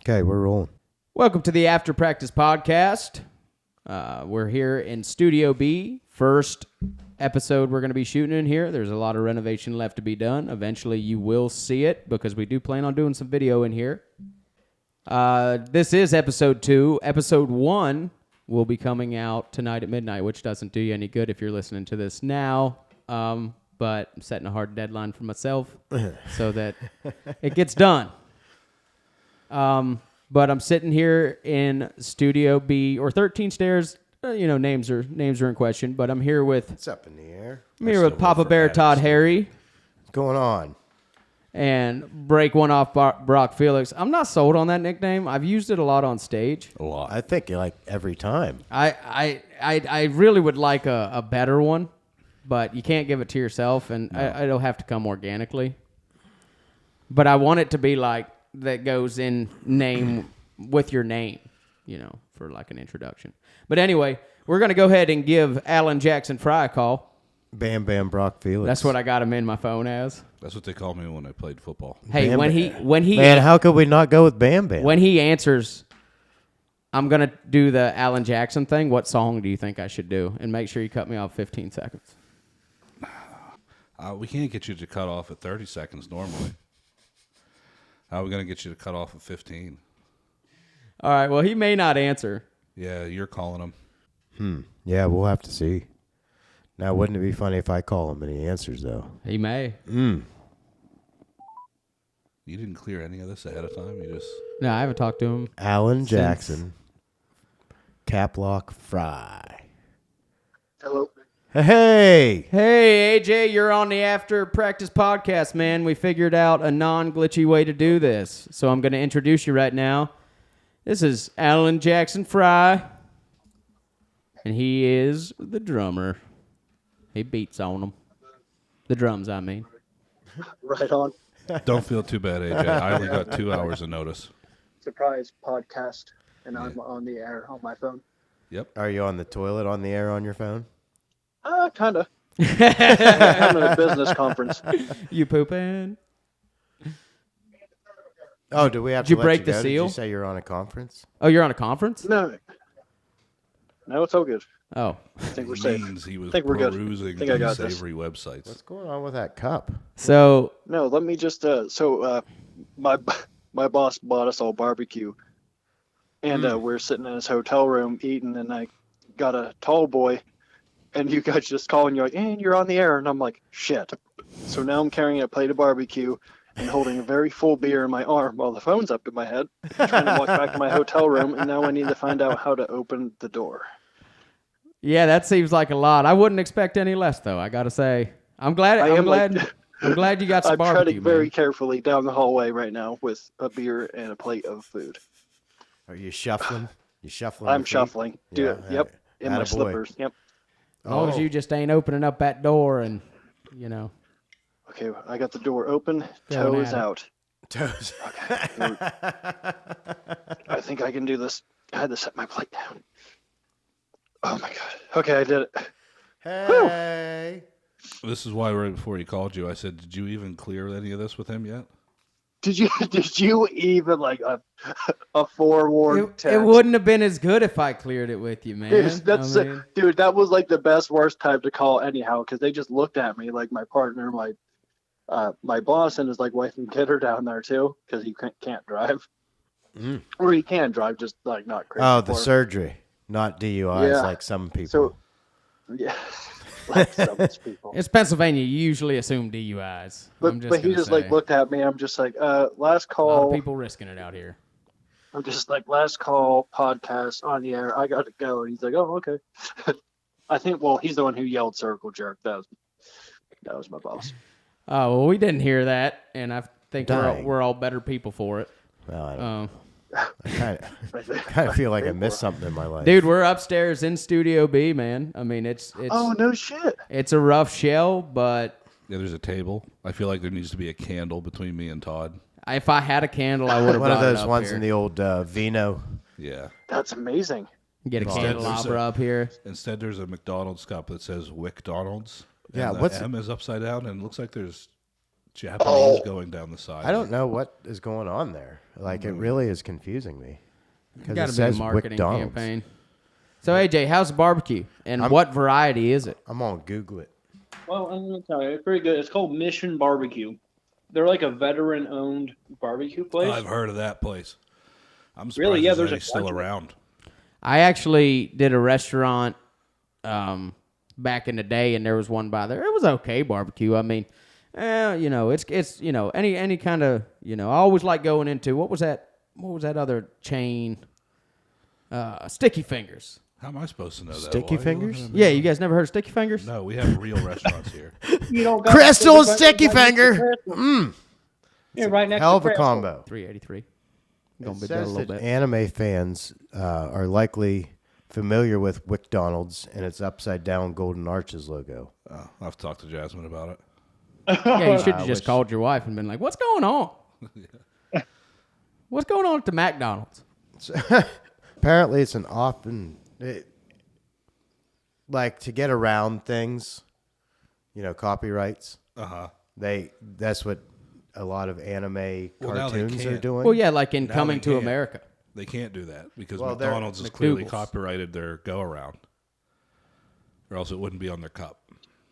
Okay, we're rolling. Welcome to the After Practice Podcast. We're here in Studio B. First episode we're going to be shooting in here. There's a lot of renovation left to be done. Eventually you will see it because we do plan on doing some video in here. This is episode 2. Episode 1 will be coming out tonight at midnight, which doesn't do you any good if you're listening to this now. But I'm setting a hard deadline for myself so that it gets done. But I'm sitting here in Studio B, or 13 Stairs. Names are in question. But I'm here with. It's up in the air. I'm here with Papa Bear Todd Harry. What's going on? And Break One Off Brock Felix. I'm not sold on that nickname. I've used it a lot on stage. A lot. I think like every time. I really would like a better one, but you can't give it to yourself, and no. It'll have to come organically. But I want it to be like that goes in name with your name, for like an introduction. But anyway, we're going to go ahead and give Alan Jackson Fry a call. Bam Bam Brock Felix. That's what I got him in my phone as. That's what they called me when I played football. Hey, Bam when he Man, how could we not go with Bam Bam? When he answers, I'm going to do the Alan Jackson thing. What song do you think I should do? And make sure you cut me off 15 seconds. We can't get you to cut off at 30 seconds normally. How are we going to get you to cut off at 15? All right, well, he may not answer. Yeah, you're calling him. Yeah, we'll have to see. Now, wouldn't it be funny if I call him and he answers, though? He may. You didn't clear any of this ahead of time? No, I haven't talked to him. Alan Jackson. Cap Lock Fry. Hello. Hey! Hey, AJ, you're on the After Practice Podcast, man. We figured out a non-glitchy way to do this. So I'm going to introduce you right now. This is Alan Jackson Fry. And he is the drummer. He beats on them. The drums, I mean. Right on. Don't feel too bad, AJ. I only got 2 hours of notice. Surprise podcast. And I'm on the air on my phone. Yep. Are you on the toilet on the air on your phone? Kind of. I'm having a business conference. You pooping? Oh, do we have Did you to break let the go? seal? Did you say you're on a conference? Oh, you're on a conference? No, it's all good. Oh. I think we're safe. Means he was I think we're good. perusing I think I got this. unsavory websites. What's going on with that cup? So. No, let me just, my boss bought us all barbecue. And we're sitting in his hotel room eating, and I got a tall boy. And you guys just call and you're like, and you're on the air. And I'm like, shit. So now I'm carrying a plate of barbecue and holding a very full beer in my arm while the phone's up to my head, trying to walk back to my hotel room. And now I need to find out how to open the door. Yeah, that seems like a lot. I wouldn't expect any less, though. I got to say, I'm glad you got some I'm barbecue, treading very carefully down the hallway right now with a beer and a plate of food. Are you shuffling? I'm shuffling. Yeah, Yep. In my attaboy. slippers. Yep. As long as you just ain't opening up that door and, Okay, I got the door open. Going Toes at it. out. Toes. Okay. I think I can do this. I had to set my plate down. Oh my god. Okay, I did it. Hey. This is why right before he called you, I said, did you even clear any of this with him yet? Did you even like a forewarned text? It wouldn't have been as good if I cleared it with you, man. Dude, that was like the best worst time to call anyhow, because they just looked at me like my partner, my boss and his like wife and kid are down there too, because he can't drive, or he can drive, just like not crazy. Oh, the surgery, not DUIs like some people. So, yeah. Like some people. It's Pennsylvania. You usually assume DUIs. But he just like looked at me. I'm just like, last call. A lot of people risking it out here. I'm just like, last call podcast on the air. I got to go. And he's like, oh, okay. I think, he's the one who yelled circle jerk. That was my boss. Oh, well, we didn't hear that. And I think Dang. we're all better people for it. Well, I don't I kind of feel like I missed something in my life. Dude, we're upstairs in Studio B, man. I mean, it's oh, no shit. It's a rough shell, but Yeah, there's a table. I feel like there needs to be a candle between me and Todd. if I had a candle, I would have one of brought it those up ones here. in the old Vino. Yeah. That's amazing. Get a candelabra there's up here. Instead, there's a McDonald's cup that says WickDonald's. Yeah, and the what's M is upside down, and it looks like there's Japanese going down the side. I don't know what is going on there. Like, it really is confusing me. Because Got it to be a says marketing McDonald's. campaign. So AJ, how's the barbecue, and what variety is it? I'm going to Google it. Well, I'm gonna tell you, it's pretty good. It's called Mission Barbecue. They're like a veteran-owned barbecue place. I've heard of that place. I'm surprised Really? Yeah, there's there's a still bunch of them. around. I actually did a restaurant back in the day, and there was one by there. It was okay barbecue. I mean, it's any kind of I always like going into what was that other chain? Sticky Fingers. How am I supposed to know that? Sticky Why are you Fingers? looking at me? Yeah, you guys never heard of Sticky Fingers? No, we have real restaurants here. You don't got Crystal the Sticky right next to Finger. Crystal. Yeah, right next Hell to of a Crystal. combo. 383. It Gonna be down a says little that bit. anime fans are likely familiar with McDonald's and its upside-down golden arches logo. I've talked to Jasmine about it. Yeah, you should have just called your wife and been like, "What's going on? What's going on at the McDonald's?" Apparently, it's like to get around things, copyrights. That's what a lot of anime Well, now they cartoons are can't. doing. Well, yeah, like in Now Coming they to can't. America. They can't do that because Well, they're McDonald's has clearly McDougal's. copyrighted their go-around, or else it wouldn't be on their cup.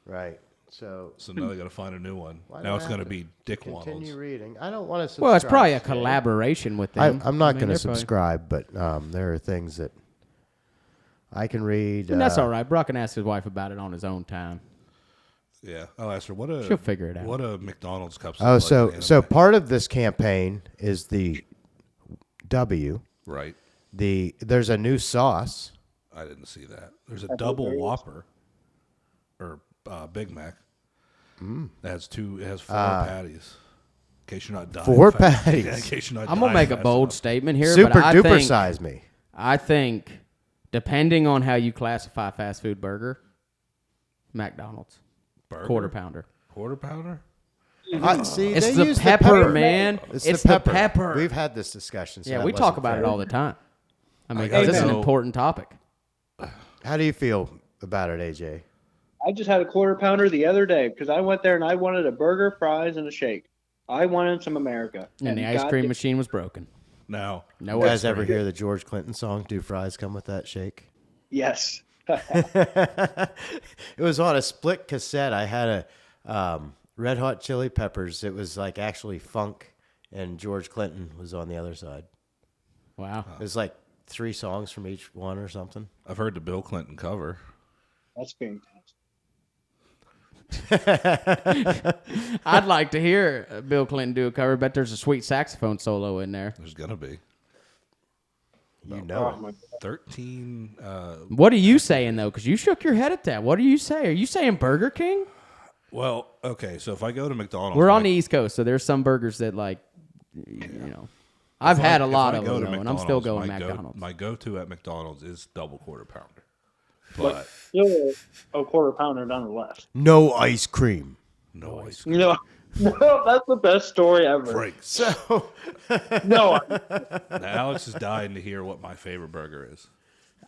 Right. So So now they got to find a new one. Why do Now I it's have going to to be Dick continue Waddles. reading. I don't want to. Well, it's probably a collaboration with them. I'm not I mean, going to they're probably- subscribe, but there are things that I can read. And that's all right. Brock can ask his wife about it on his own time. Yeah, I'll ask her She'll figure it out. What a McDonald's cups. Oh, look so like in so anime. part of this campaign is the Right. There's a new sauce. I didn't see that. There's a double Whopper or Big Mac. That has two. It has 4 patties. In case you're not dying. 4 fast. patties. Yeah, in case you're not I'm gonna dying make a fast bold enough. statement here, Super but I duper think size me. I think depending on how you classify fast food burger, McDonald's Burger? quarter pounder. Quarter pounder. See, It's they the use pepper, man. It's, It's the the pepper. pepper. We've had this discussion. So Yeah, that we talk wasn't about fair. it all the time. I mean, I 'cause this is an know. important topic. How do you feel about it, AJ? I just had a quarter pounder the other day because I went there and I wanted a burger, fries, and a shake. I wanted some America. And the ice God cream did- machine was broken. Now, No You ice guys ever cream. hear the George Clinton song, Do Fries Come With That Shake? Yes. It was on a split cassette. I had a Red Hot Chili Peppers. It was like actually funk, and George Clinton was on the other side. Wow. It was like 3 songs from each one or something. I've heard the Bill Clinton cover. That's fantastic. I'd like to hear Bill Clinton do a cover. Bet there's a sweet saxophone solo in there. There's gonna be You know Oh, my God. 13. What are you saying though? Because you shook your head at that. What do you say? Are you saying Burger King? Well, okay. So if I go to McDonald's, We're on my- the East Coast, so there's some burgers that I've had a if lot I of go them to though, and I'm still going my McDonald's. My go-to at McDonald's is double quarter pounder, but Still a quarter pounder nonetheless. no ice cream. no ice cream. No, that's the best story ever. Freaks. So No, Now, Alex is dying to hear what my favorite burger is.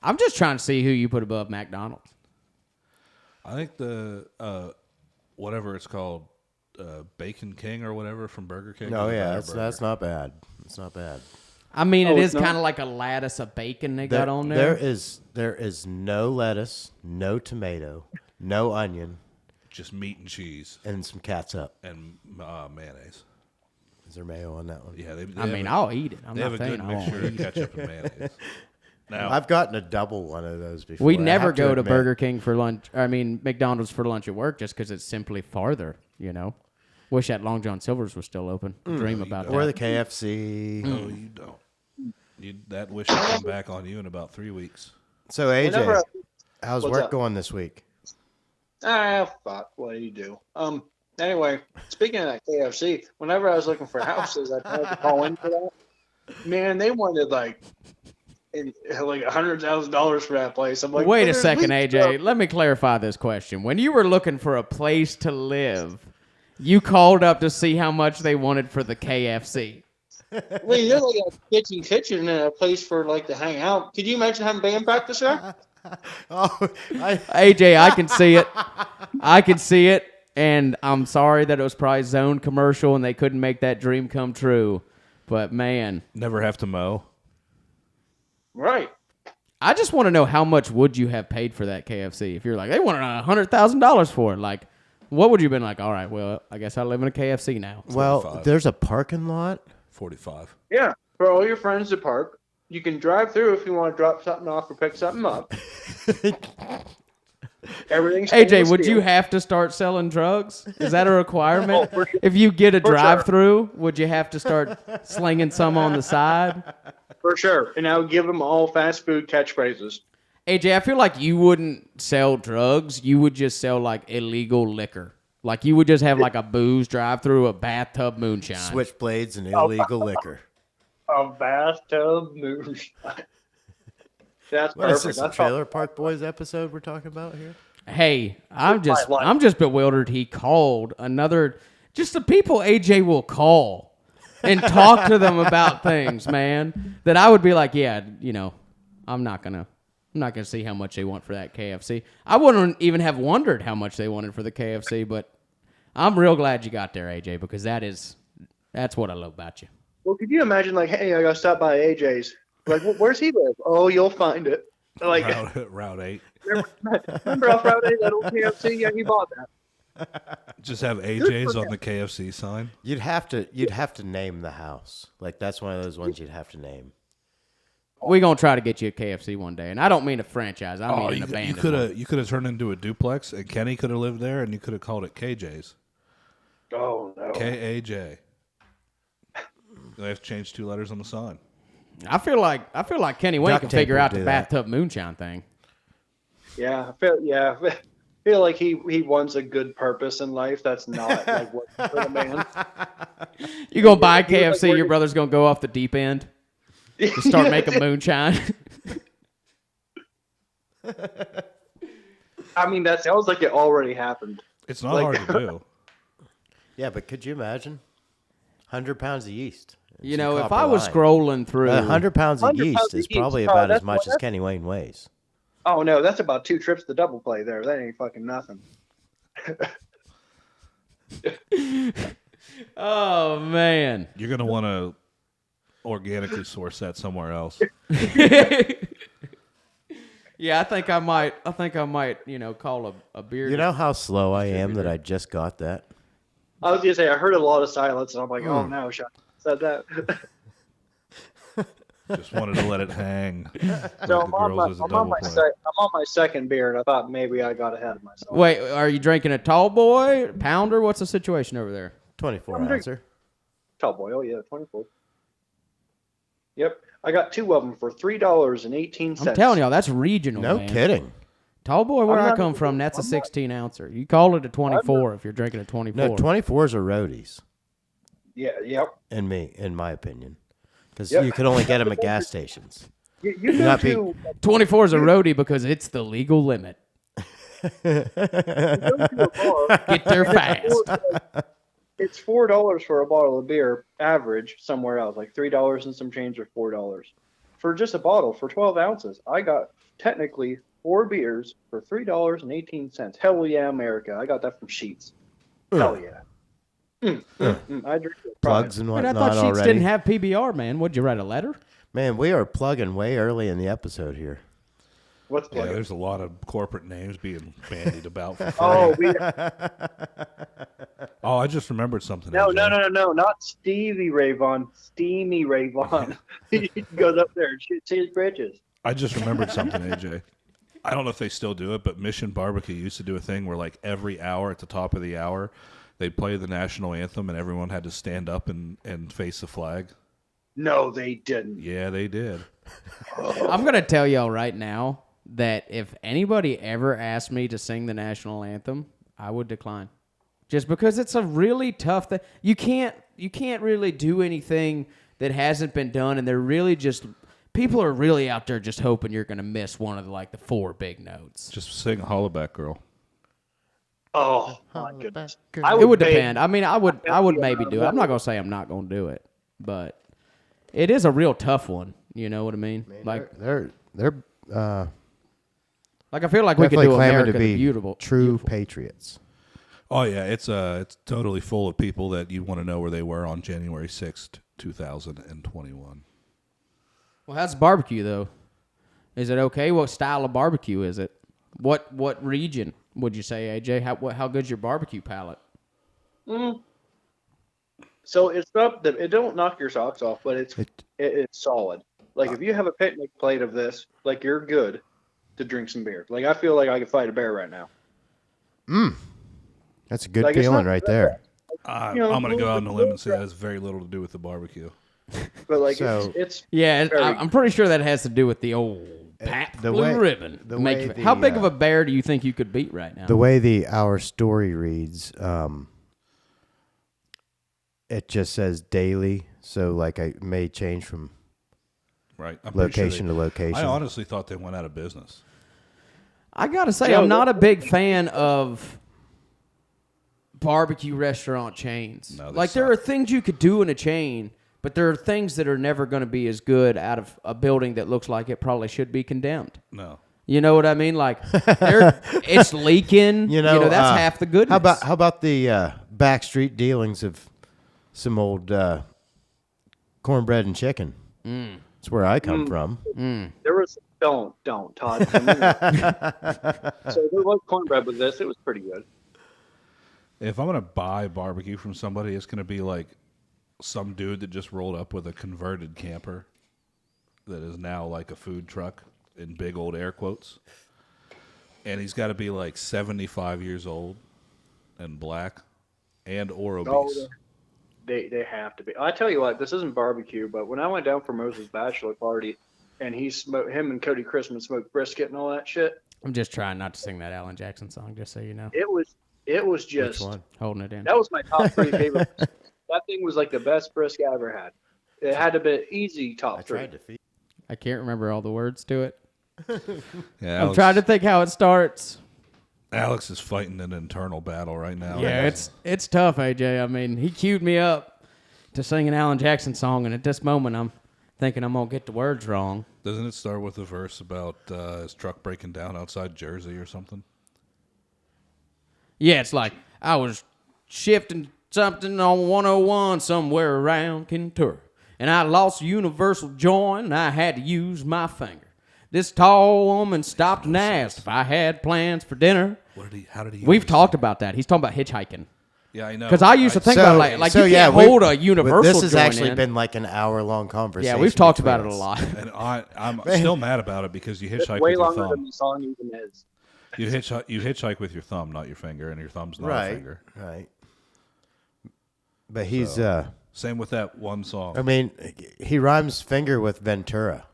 I'm just trying to see who you put above McDonald's. I think the whatever it's called, Bacon King or whatever from Burger King. no, is a yeah, better that's burger. not bad. It's not bad. I mean, Oh, it it's is not? kind of like a lattice of bacon they got on there. There is no lettuce, no tomato, no onion, Just meat and cheese and some catsup. and mayonnaise. Is there mayo on that one? Yeah, they I mean, I'll eat it. I'm they not have a saying good I won't mixture of eat it. ketchup and mayonnaise. Now, I've gotten a double one of those before. We I never have go to admit. Burger King for lunch. I mean, McDonald's for lunch at work just because it's simply farther, you know. Wish that Long John Silver's was still open. Dream about Or the that. KFC. no, you don't. That wish will come back on you in about 3 weeks. So AJ, Whenever how's What's work up? going this week? fuck. What do you do? Anyway, speaking of that KFC, whenever I was looking for houses, I tried to call in for that. Man, they wanted like $100,000 for that place. I'm like, Wait a "There's second, leaks AJ. Let me clarify this question. When you were looking for a place to live, you called up to see how much they wanted for the KFC. Wait, there's like a kitchen and a place for like to hang out. Could you imagine having band practice there? Oh, AJ, I can see it. I can see it. And I'm sorry that it was probably Zone commercial and they couldn't make that dream come true. But man, Never have to mow. Right. I just want to know how much would you have paid for that KFC if you're like, they wanted $100,000 for it. Like, what would you have been like? All right, well, I guess I live in a KFC now. Well, 45. there's a parking lot. 45. Yeah. For all your friends to park. You can drive through if you want to drop something off or pick something up. Everything's AJ, stainless would steel. you have to start selling drugs? Is that a requirement? For sure. If you get a For sure. drive-through, would you have to start slinging some on the side? For sure. And I would give them all fast food catchphrases. AJ, I feel like you wouldn't sell drugs. You would just sell like illegal liquor. Like you would just have like a booze drive-through, a bathtub moonshine. Switchblades and illegal liquor. A bathtub moonshine. That's What is perfect. this, a That's Trailer Park Boys episode we're talking about here? Hey, I'm my life. just bewildered. He called just the people AJ will call and talk to them about things, man. That I would be like, yeah, I'm not gonna see how much they want for that KFC. I wouldn't even have wondered how much they wanted for the KFC, but I'm real glad you got there, AJ, because that's what I love about you. Well, could you imagine, like, hey, I got to stop by AJ's. Like, where's he live? Oh, you'll find it. Like, Route 8. remember off Route 8, that old KFC? Yeah, he bought that. Just have AJ's on the KFC sign. You'd have to name the house. Like that's one of those ones you'd have to name. We're gonna try to get you a KFC one day, and I don't mean a franchise. I mean an you abandoned could one. have turned into a duplex, and Kenny could have lived there, and you could have called it KJ's. Oh, no. KAJ. They have to change 2 letters on the sign. I feel like Kenny Wayne Duct can tape figure would out do the that. bathtub moonshine thing. Yeah, I feel like he wants a good purpose in life. That's not like what for the man. You gonna buy He was like KFC? Your brother's gonna go off the deep end. Just start making moonshine. I mean, that sounds like it already happened. It's not Like- hard to do. Yeah, but could you imagine? 100 pounds of yeast. You know, if I was scrolling through, 100 pounds of 100 yeast pounds of is yeast. probably Oh, about as that's much what- as Kenny Wayne weighs. Oh no, that's about 2 trips to double play there. That ain't fucking nothing. oh man, You're going to want to organically source that somewhere else. yeah, I think I might, call a beer. You know how slow I am that I just got that? I was gonna say I heard a lot of silence, and I'm like, oh no, Sean said that. Just wanted to let it hang. So Like the girls as a I'm on double my play. I'm on my second beer, and I thought maybe I got ahead of myself. Wait, are you drinking a tall boy, pounder? What's the situation over there? 24 I'm ouncer. Tall boy, oh yeah, 24. Yep, I got 2 of them for $3.18. I'm telling y'all, that's regional. No man. kidding. Tall boy, where I'm I not come even- from, that's a I'm not- 16 ouncer. You call it a 24 if you're drinking a 24. No, 24s are roadies, Yeah, yep. in my opinion. Because Yep. you can only get them at gas stations. You go Not to 24 is a roadie because it's the legal limit. you go to a bar. Get there fast. It's $4 for a bottle of beer, average somewhere else, like $3 and some change, or $4 for just a bottle for 12 ounces. I got technically 4 beers for $3.18. Hell yeah, America! I got that from Sheets. Hell yeah. I drink it. Plugs and Man, I whatnot thought Sheets already. didn't have PBR, man. Would you write a letter? Man, we are plugging way early in the episode here. What's Yeah, plug? there's a lot of corporate names being bandied about for free. Oh, Oh, I just remembered something. no, AJ. no, not Stevie Ray Vaughan. Steamy Ray Vaughan. He goes up there and shoots his britches. I just remembered something, AJ. I don't know if they still do it, but Mission Barbecue used to do a thing where, like, every hour at the top of the hour, they'd play the national anthem and everyone had to stand up and face the flag. No, they didn't. Yeah, they did. I'm going to tell y'all right now that if anybody ever asked me to sing the national anthem, I would decline. Just because it's a really tough thing. You can't really do anything that hasn't been done, and they're really just people are really out there just hoping you're going to miss one of the 4 big notes. Just sing Hollaback Girl. Oh my goodness! It would depend. I mean, I would maybe do it. I'm not going to say I'm not going to do it, but it is a real tough one. You know what I mean? Like They're I feel like we could definitely do claiming America to the be Beautiful. true Beautiful. patriots. Oh yeah, it's totally full of people that you want to know where they were on January 6th, 2021. Well, how's barbecue though? Is it okay? What style of barbecue is it? What region would you say, AJ? How good's your barbecue palate? So it's not that it don't knock your socks off, but it's solid. Like if you have a picnic plate of this, like you're good to drink some beer. Like I feel like I could fight a bear right now. That's a good Like, it's feeling not right bad. there. I'm You know, going to go out on a limb and say little- that has very little to do with the barbecue. But like So- it's Yeah, very- I'm pretty sure that has to do with the old Pap the Blue way- Ribbon. the way How the, big of a bear do you think you could beat right now? The way our story reads, it just says daily, so like I may change from Right. I'm pretty sure location to location. I honestly thought they went out of business. I gotta say, No, I'm not a big fan of barbecue restaurant chains. No, they Like there are suck. things you could do in a chain, but there are things that are never going to be as good out of a building that looks like it probably should be condemned. No. You know what I mean? Like it's leaking. You know, that's half the goodness. How about the backstreet dealings of some old cornbread and chicken? That's where I come from. there was don't Todd. So there was cornbread with this. It was pretty good. If I'm going to buy barbecue from somebody, it's going to be like some dude that just rolled up with a converted camper that is now like a food truck in big old air quotes. And he's got to be like 75 years old and black and or obese. They have to be. I tell you what, this isn't barbecue, but when I went down for Moses' bachelor party, and him and Cody Christmas smoked brisket and all that shit, I'm just trying not to sing that Alan Jackson song, just so you know. it was Which just one? Holding it in. that was my top 3 favorite. That thing was like the best brisket I ever had. It had to be easy top I 3. tried to feed. I can't remember all the words to it. Yeah, I'm trying to think how it starts. Alex is fighting an internal battle right now. Yeah, it's tough, AJ. I mean, he queued me up to sing an Alan Jackson song, and at this moment, I'm thinking I'm gonna get the words wrong. Doesn't it start with a verse about his truck breaking down outside Jersey or something? Yeah, it's like I was shifting something on 101 somewhere around Kentucky, and I lost a universal joint, and I had to use my finger. This tall woman stopped and asked if I had plans for dinner. How did he? We've talked about that. He's talking about hitchhiking. Yeah, I know. Because I used to think about like you can't hold a universal This has joint actually in. been like an hour-long conversation. Yeah, we've talked about it between a us. lot. And I'm still mad about it because you It's hitchhike way with your longer than thumb. the song even is. You hitchhike with your thumb, not your finger, and your thumb's not a Right, finger. right. But he's, Same with that one song. I mean, he rhymes finger with Ventura.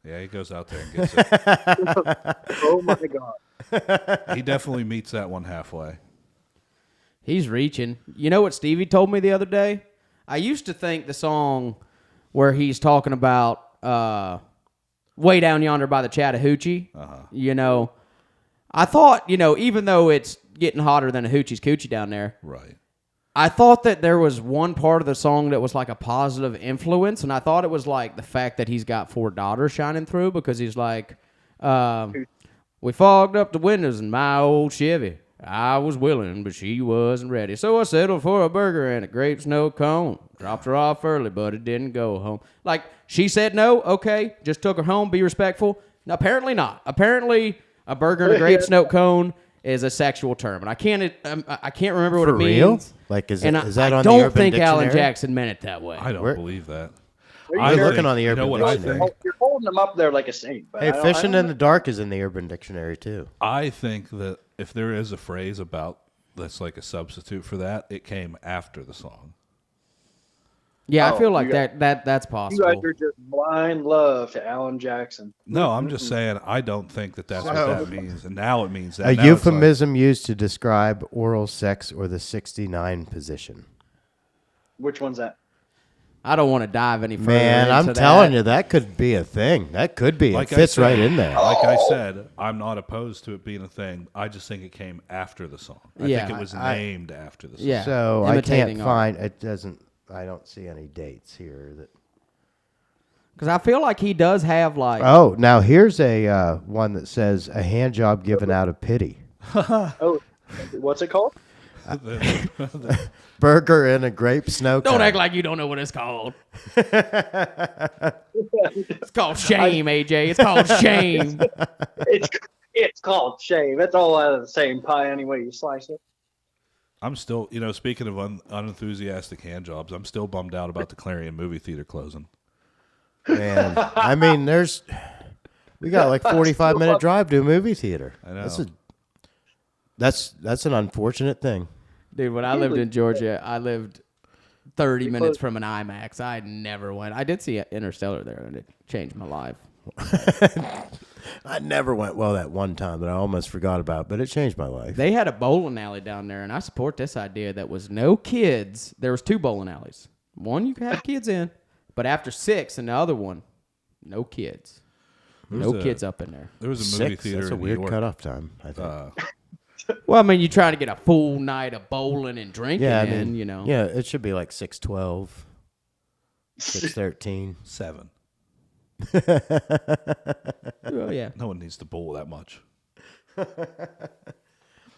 Yeah, he goes out there and gets it. Oh my god. He definitely meets that one halfway. He's reaching. You know what Stevie told me the other day? I used to think the song where he's talking about way down yonder by the Chattahoochee, you know, I thought, you know, even though it's getting hotter than a hoochie's coochie down there, Right. I thought that there was one part of the song that was like a positive influence, and I thought it was like the fact that he's got 4 daughters shining through because he's like, we fogged up the windows in my old Chevy. I was willing, but she wasn't ready. So I settled for a burger and a grape Snowcone. Dropped her off early, but it didn't go home. Like, she said no, okay, just took her home, be respectful. No, apparently not. Apparently, a burger and a grape Snowcone is a sexual term, and I can't remember what For it real? means. Like, is And it, is that I on the don't Urban think Alan Dictionary? Jackson meant it that way. I don't Where- believe that. Are you I'm sure? looking on the You know Urban what I Dictionary. think? You're holding him up there like a saint. But Hey, I don't- fishing I in don't the dark is in the Urban Dictionary too. I think that if there is a phrase about that's like a substitute for that, it came after the song. Yeah, I Oh, feel like you got- that's You possible. guys are just blind love to Alan Jackson. No, I'm just saying I don't think that that's what that means, and now it means that. A Now it's like- euphemism used to describe oral sex or the 69 position. Which one's that? I don't want to dive any further. Man, I'm into telling that. you, that could be a thing. That could be. Like It I fits said- right in there. Like I said, I'm not opposed to it being a thing. I just think it came after the song. I Yeah, think it was named after the song. Yeah. So I imitating can't art. find. It doesn't. I don't see any dates here. That. Because I feel like he does have like. Oh, now here's a one that says a hand job given out of pity. Oh, what's it called? Burger and a grape Snowcone. Don't act like you don't know what it's called. It's called shame, AJ. It's called shame. It's called shave. It's all out of the same pie anyway you slice it. I'm still, speaking of unenthusiastic hand jobs, I'm still bummed out about the Clarion movie theater closing. Man, I mean, we got like 45-minute drive to a movie theater. I know. That's an unfortunate thing. Dude, when I lived in Georgia, I lived 30 minutes from an IMAX. I never went. I did see Interstellar there, and it changed my life. I never went that one time that I almost forgot about, but it changed my life. They had a bowling alley down there, and I support this idea that was no kids. There was 2 bowling alleys. One you could have kids in, but after 6, and the other one, no kids. No kids up in there. There was a movie 6? theater That's a in weird New York. cutoff time, I think. Well, I mean, you're trying to get a full night of bowling and drinking in, Yeah, it should be like 6:12, 6:13. 7. Oh, yeah. No one needs to bowl that much.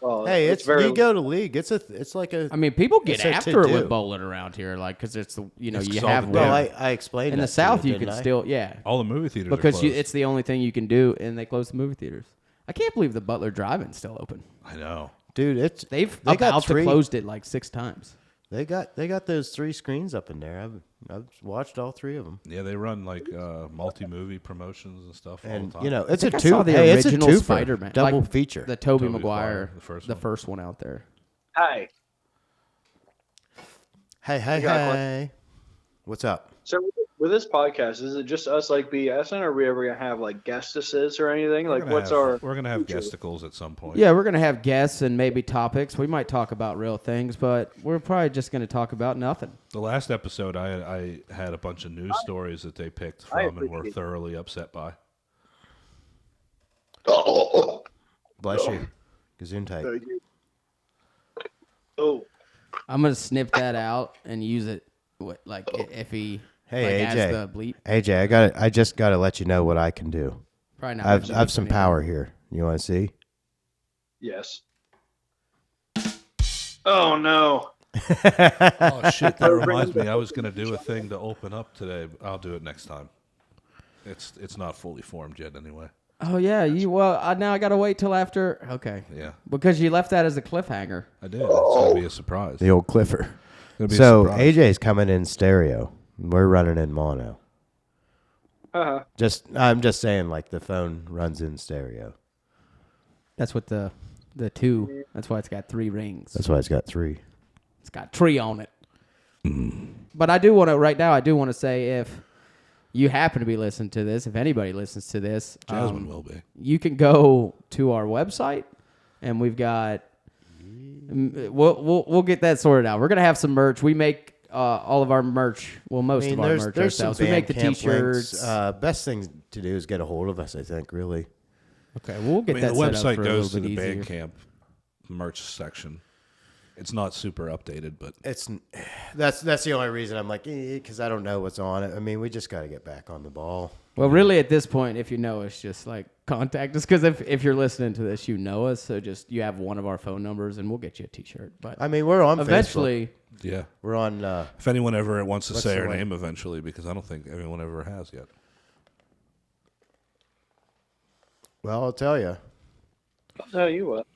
Well, Hey, it's very. you go to league. It's like a. I mean, people get It's a after it to-do. with bowling around here, like, because it's the, It's you 'cause all have the well, one. I explained In the that to South, you didn't can I? still, yeah. All the movie theaters Because are closed. it's the only thing you can do, and they close the movie theaters. I can't believe the Butler Drive-In's still open. I know. Dude, They've they got about to 3. closed it like 6 times. They got those 3 screens up in there. I've watched all 3 of them. Yeah, they run like multi-movie promotions and stuff all And the time. it's I a think I two. saw the Hey, it's a original twofer, Spider-Man, double like feature. The Tobey Tobey Maguire, Maguire, the first one out there. Hi. Hey. What's up? So with this podcast, is it just us like BSing, or are we ever gonna have like guestesses or anything? Like, We're gonna have guesticles at some point. Yeah, we're going to have guests and maybe topics. We might talk about real things, but we're probably just going to talk about nothing. The last episode, I had a bunch of news stories that they picked from and were thoroughly upset by. Bless you. Gesundheit. Oh, I'm going to snip that out and use it, like, if he Hey, like, AJ. has the bleep. AJ, I just got to let you know what I can do. Probably not. I have some power here. You want to see? yes. Oh no. Oh shit! That reminds me. I was gonna do a thing to open up today. I'll do it next time. It's not fully formed yet, anyway. Oh, yeah. Now I got to wait till after. Okay. Yeah, Because you left that as a cliffhanger. I did. It's gonna be a surprise. The old Clifford. Gonna be a So surprise. AJ's coming in stereo. We're running in mono. Uh-huh. I'm just saying, like the phone runs in stereo. That's what the 2. That's why it's got 3 rings. That's why it's got 3. It's got 3 on it. But I do want to say, if you happen to be listening to this, if anybody listens to this, Jasmine will be. you can go to our website, and we've got. We'll get that sorted out. We're gonna have some merch. We make all of our merch. Well, most of our merch ourselves. We make the T-shirts. Best thing to do is get a hold of us. I think really. Okay, we'll get I mean, that the set up website for a goes to little the bit easier. Bandcamp merch section. It's not super updated, but That's the only reason I'm like, because I don't know what's on it. I mean, we just got to get back on the ball. Well, really, at this point, if you know us, just like contact us. Because if you're listening to this, you know us. So just you have one of our phone numbers, and we'll get you a T-shirt. But I mean, we're on eventually, yeah. Facebook. We're on. If anyone ever wants to What's say the our one? name eventually, because I don't think anyone ever has yet. Well, I'll tell you. I'll tell you what.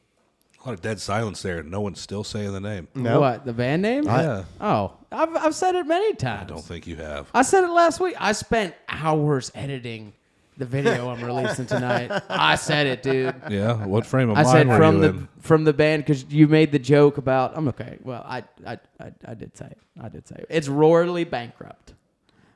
A lot of dead silence there, and no one's still saying the name. No. what the band name? Yeah, Oh, I've said it many times. I don't think you have. I said it last week. I spent hours editing the video I'm releasing tonight. I said it, dude. Yeah, what frame of I mind said were from you the in? from the band because you made the joke about. I'm okay. Well, I did say it. I did say it. It's Roarly Bankrupt.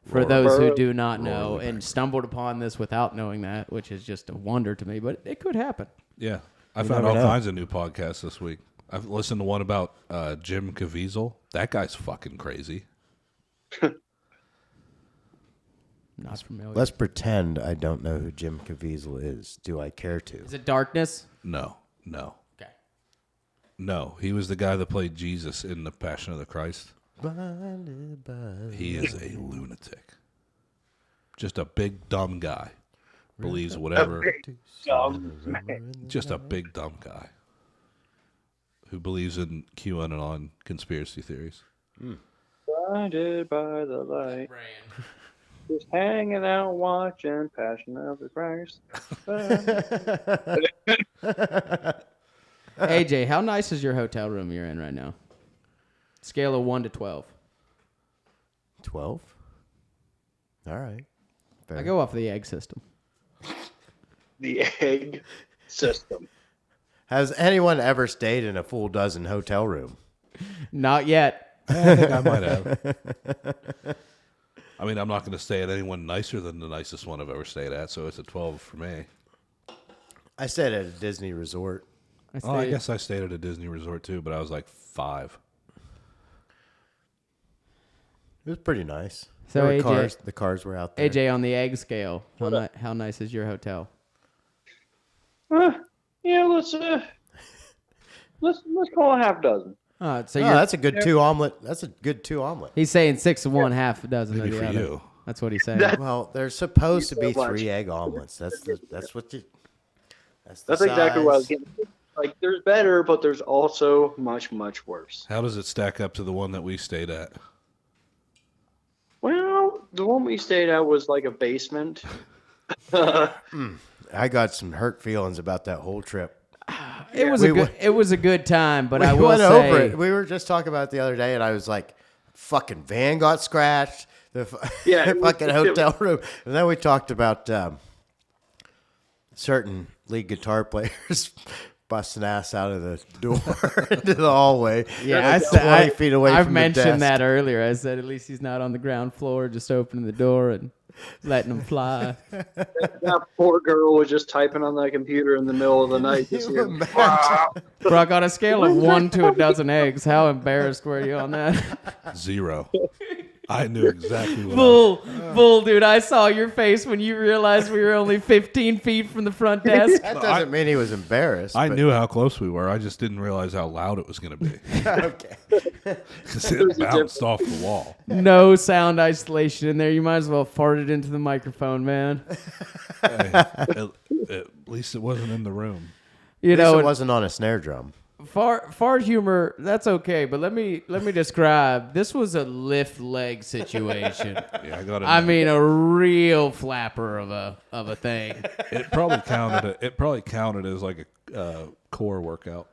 For those who do not know and stumbled upon this without knowing that, which is just a wonder to me, but it could happen. Yeah, I found all never know. kinds of new podcasts this week. I've listened to one about Jim Caviezel. That guy's fucking crazy. Not familiar. Let's pretend I don't know who Jim Caviezel is. Do I care to? Is it Darkness? No. Okay. No, he was the guy that played Jesus in The Passion of the Christ. Blinded by He is a lunatic. Just a big dumb guy. Believes whatever. Just a big dumb guy. who believes in QAnon conspiracy theories. Blinded by the light. Just hanging out watching Passion of the Christ. AJ, how nice is your hotel room you're in right now? Scale of 1 to 12. 12? All right. Fair. I go off the egg system. The egg system. Has anyone ever stayed in a full dozen hotel room? Not yet. I think I might have. I mean, I'm not going to stay at anyone nicer than the nicest one I've ever stayed at, so it's a 12 for me. I stayed at a Disney resort. I guess I stayed at a Disney resort too, but I was like 5. It was pretty nice. So There were AJ the cars were out there. AJ, on the egg scale, how nice is your hotel? Yeah, let's call it half a dozen. So That's a good 2 omelet. That's a good 2 omelet. he's saying 6 of one, half a dozen Maybe of for the other. you. That's what he's saying. Well, there's supposed to be so much. 3 egg omelets. That's what you. That's exactly what I was size. getting. Like, there's better, but there's also much, much worse. How does it stack up to the one that we stayed at? Well, the one we stayed at was like a basement. I got some hurt feelings about that whole trip. It was We a good. went- It was a good time, but I We will went say, over it. We were just talking about it the other day, and I was like, "Fucking van got scratched." The Yeah, it was- fucking hotel room, and then we talked about certain lead guitar players busting ass out of the door into the hallway. yeah, like 20 feet away I've from the mentioned desk. that earlier. I said at least he's not on the ground floor, just opening the door and letting him fly. That poor girl was just typing on that computer in the middle of the night. Just here. Brock, on a scale of 1 to a dozen eggs, how embarrassed were you on that? 0. I knew exactly what. Bull, dude. I saw your face when you realized we were only 15 feet from the front desk. That doesn't mean he was embarrassed. I but- knew how close we were. I just didn't realize how loud it was going to be Okay. because it bounced off the wall. No sound isolation in there. You might as well fart it into the microphone, man. Hey, at least it wasn't in the room. You At least know, it wasn't on a snare drum. fart humor, that's okay, but let me describe. This was a lift leg situation. Yeah, I got it. I mean, a real flapper of a thing. it probably counted. It probably counted as like a core workout.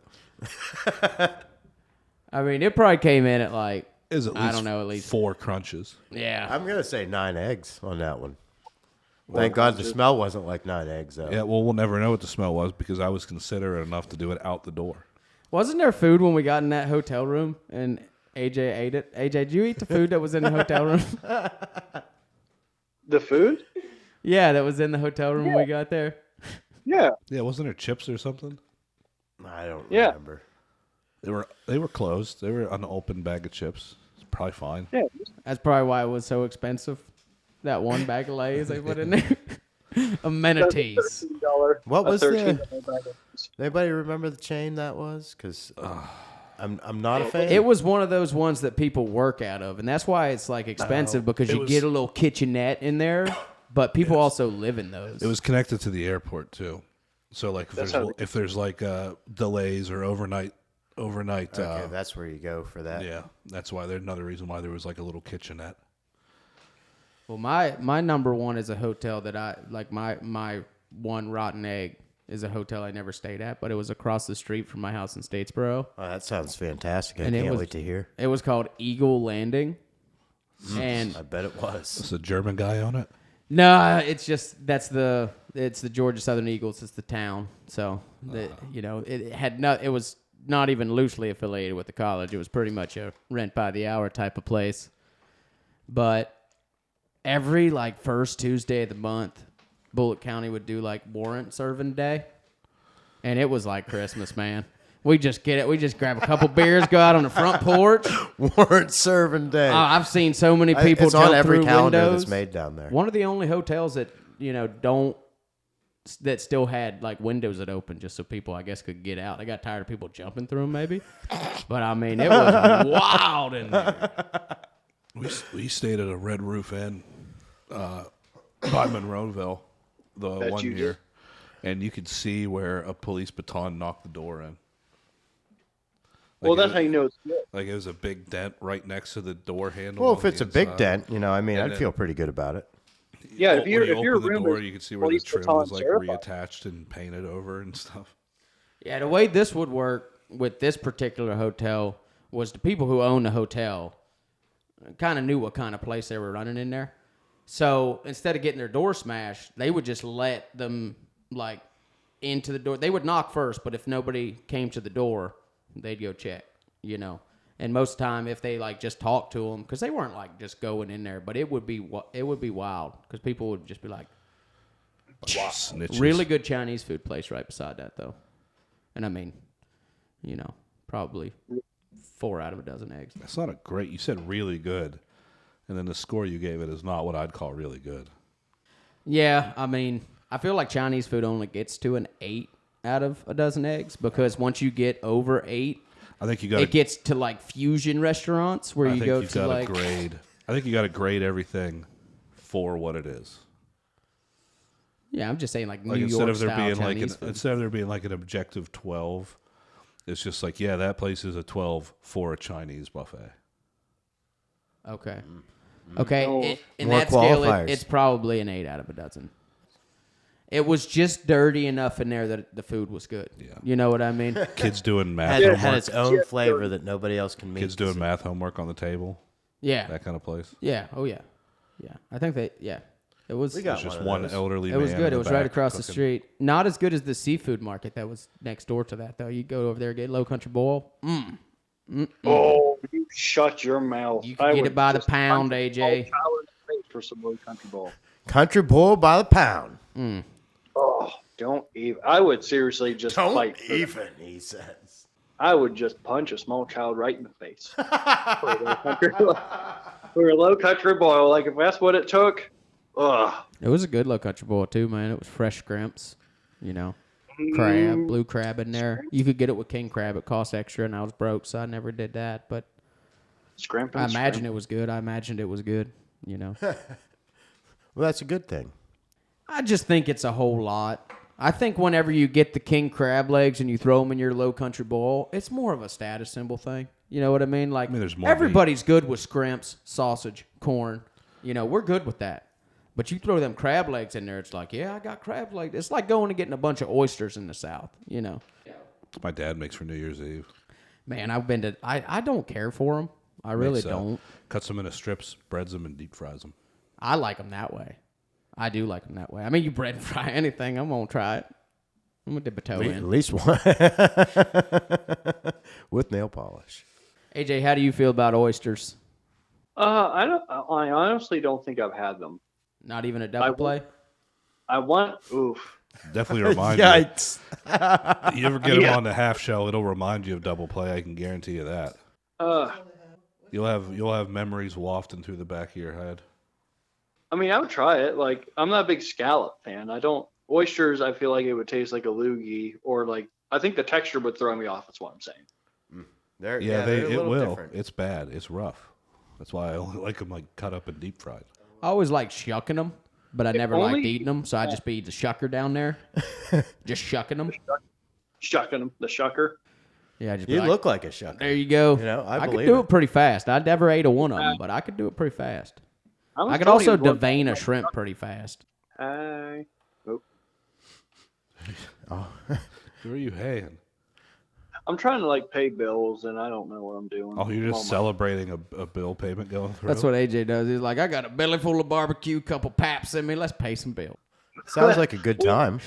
I mean, it probably came in at like, Is at least I don't know, at least 4 crunches. yeah. I'm gonna say 9 eggs on that one. Thank God the smell wasn't like 9 eggs though. Yeah, well, we'll never know what the smell was because I was considerate enough to do it out the door. Wasn't there food when we got in that hotel room and AJ ate it? AJ, did you eat the food that was in the hotel room? The food? Yeah, that was in the hotel room when we got there. Yeah. Yeah, wasn't there chips or something? I don't Yeah. remember. They were closed. They were an open bag of chips. It's probably fine. Yeah. That's probably why it was so expensive. That one bag of Lay's they put in there. Amenities. $13, What was the- $13 bag of rice. Anybody remember the chain that was? Because I'm not a fan. It was one of those ones that people work out of, and that's why it's like expensive because it you was- get a little kitchenette in there, but people also live in those. It was connected to the airport too. So like if there's like delays or overnight. Okay, that's where you go for that. Yeah, that's why there's another reason why there was like a little kitchenette. Well, my number one is a hotel that I like. My one rotten egg is a hotel I never stayed at, but it was across the street from my house in Statesboro. Oh, that sounds fantastic. I And it can't was- wait to hear. It was called Eagle Landing, and I bet it was. It's a German guy on it. no, it's just it's the Georgia Southern Eagles. It's the town, so it was not even loosely affiliated with the college. It was pretty much a rent by the hour type of place. But every like first Tuesday of the month, Bullitt County would do like warrant serving day, and it was like Christmas, man. We just get it. We just grab a couple beers, go out on the front porch. Warrant serving day. I've seen so many people it's jump on every through calendar windows. that's made down there. One of the only hotels that that still had like windows that opened just so people I guess could get out. They got tired of people jumping through them, maybe. But I mean, it was wild in there. We stayed at a Red Roof Inn by Monroeville the Bet one you year, and you could see where a police baton knocked the door in. Well, Like that's how you know it's good. Like it was a big dent right next to the door handle. Well, on if the it's a big inside. dent, you know, I mean, And I'd then- feel pretty good about it. Yeah, Well, if your when you if your open the room door, is you can see where the police trim baton was like certified. reattached and painted over and stuff. Yeah, the way this would work with this particular hotel was the people who owned the hotel kind of knew what kind of place they were running in there. So instead of getting their door smashed, they would just let them like into the door. They would knock first, but if nobody came to the door, they'd go check, you know. And most of the time, if they like just talked to them, because they weren't like just going in there, but it would be wild because people would just be like, Snitches. really good Chinese food place right beside that though. And I mean, you know, probably 4 out of a dozen eggs. That's not a great. You said really good, and then the score you gave it is not what I'd call really good. Yeah, I mean, I feel like Chinese food only gets to an 8 out of a dozen eggs because once you get over 8, I think you got. it gets to like fusion restaurants where I you think go you've to got like to grade. I think you got to grade everything for what it is. yeah, I'm just saying like New Like York instead of there style being like Chinese food. instead of there being like an objective 12, it's just like yeah, that place is a 12 for a Chinese buffet. Okay. Okay. No. In More that scale, qualifiers. it's probably an 8 out of a dozen. It was just dirty enough in there that the food was good. Yeah. You know what I mean? Kids doing math Had, homework. had its own flavor that nobody else can meet. Kids doing math homework on the table. Yeah. That kind of place. Yeah. Oh, yeah. Yeah. I think that, yeah. It was, We got It's just one of one those. elderly it man. was in good. the It was right back across the cooking. street. Not as good as the seafood market that was next door to that, though. You go over there, get Low Country Boil. Oh, you shut your mouth. You can get it by the pound, AJ. For some Low Country Bowl. Country boy by the pound. Oh, don't even. I would seriously just fight. For that. even, he says. I would just punch a small child right in the face for a low country boil. Like if that's what it took. Ugh. It was a good Low Country Boil, too, man. It was fresh scrimps, you know. Crab, blue crab in there. You could get it with king crab. It cost extra, and I was broke, so I never did that. But Scramping. I imagine it was good. I imagined it was good, you know. Well, that's a good thing. I just think it's a whole lot. I think whenever you get the king crab legs and you throw them in your Low Country Bowl, it's more of a status symbol thing. You know what I mean? Like, there's more everybody's good with scrimps, sausage, corn. You know, we're good with that. But you throw them crab legs in there, it's like, yeah, I got crab legs. It's like going and getting a bunch of oysters in the South, you know. My dad makes for New Year's Eve. Man, I've been to, I don't care for them. I really Makes, don't. Cuts them into strips, breads them, and deep fries them. I like them that way. I do like them that way. I mean, you bread and fry anything, I'm going to try it. I'm going to dip a toe At in. least one. With nail polish. AJ, how do you feel about oysters? I honestly don't think I've had them. Not even a double play? I want. Oof. Definitely remind Yikes. you. You ever get Yeah. them on the half shell, it'll remind you of double play. I can guarantee you that. You'll have memories wafting through the back of your head. I mean, I would try it. Like, I'm not a big scallop fan. I don't oysters. I feel like it would taste like a loogie, or like I think the texture would throw me off. That's what I'm saying. They're, Yeah, they're a it little will. different. It's bad. It's rough. That's why I only like them like cut up and deep fried. I always like shucking them, but I never only- liked eating them, so I just be the shucker down there. Just shucking them. Shucking them, the shucker. Yeah, just be You like, look like a shucker. there you go. You know, I could believe do it. it pretty fast. I never ate a one of them, but I could do it pretty fast. was I could telling also you one- devein a shrimp pretty fast. Hi. Oh. Who are you haying? I'm trying to like pay bills, and I don't know what I'm doing. Oh, you're I'm just on my- celebrating a bill payment going through? That's what AJ does. He's like, I got a belly full of barbecue, couple paps in me. Let's pay some bill. Sounds like a good time.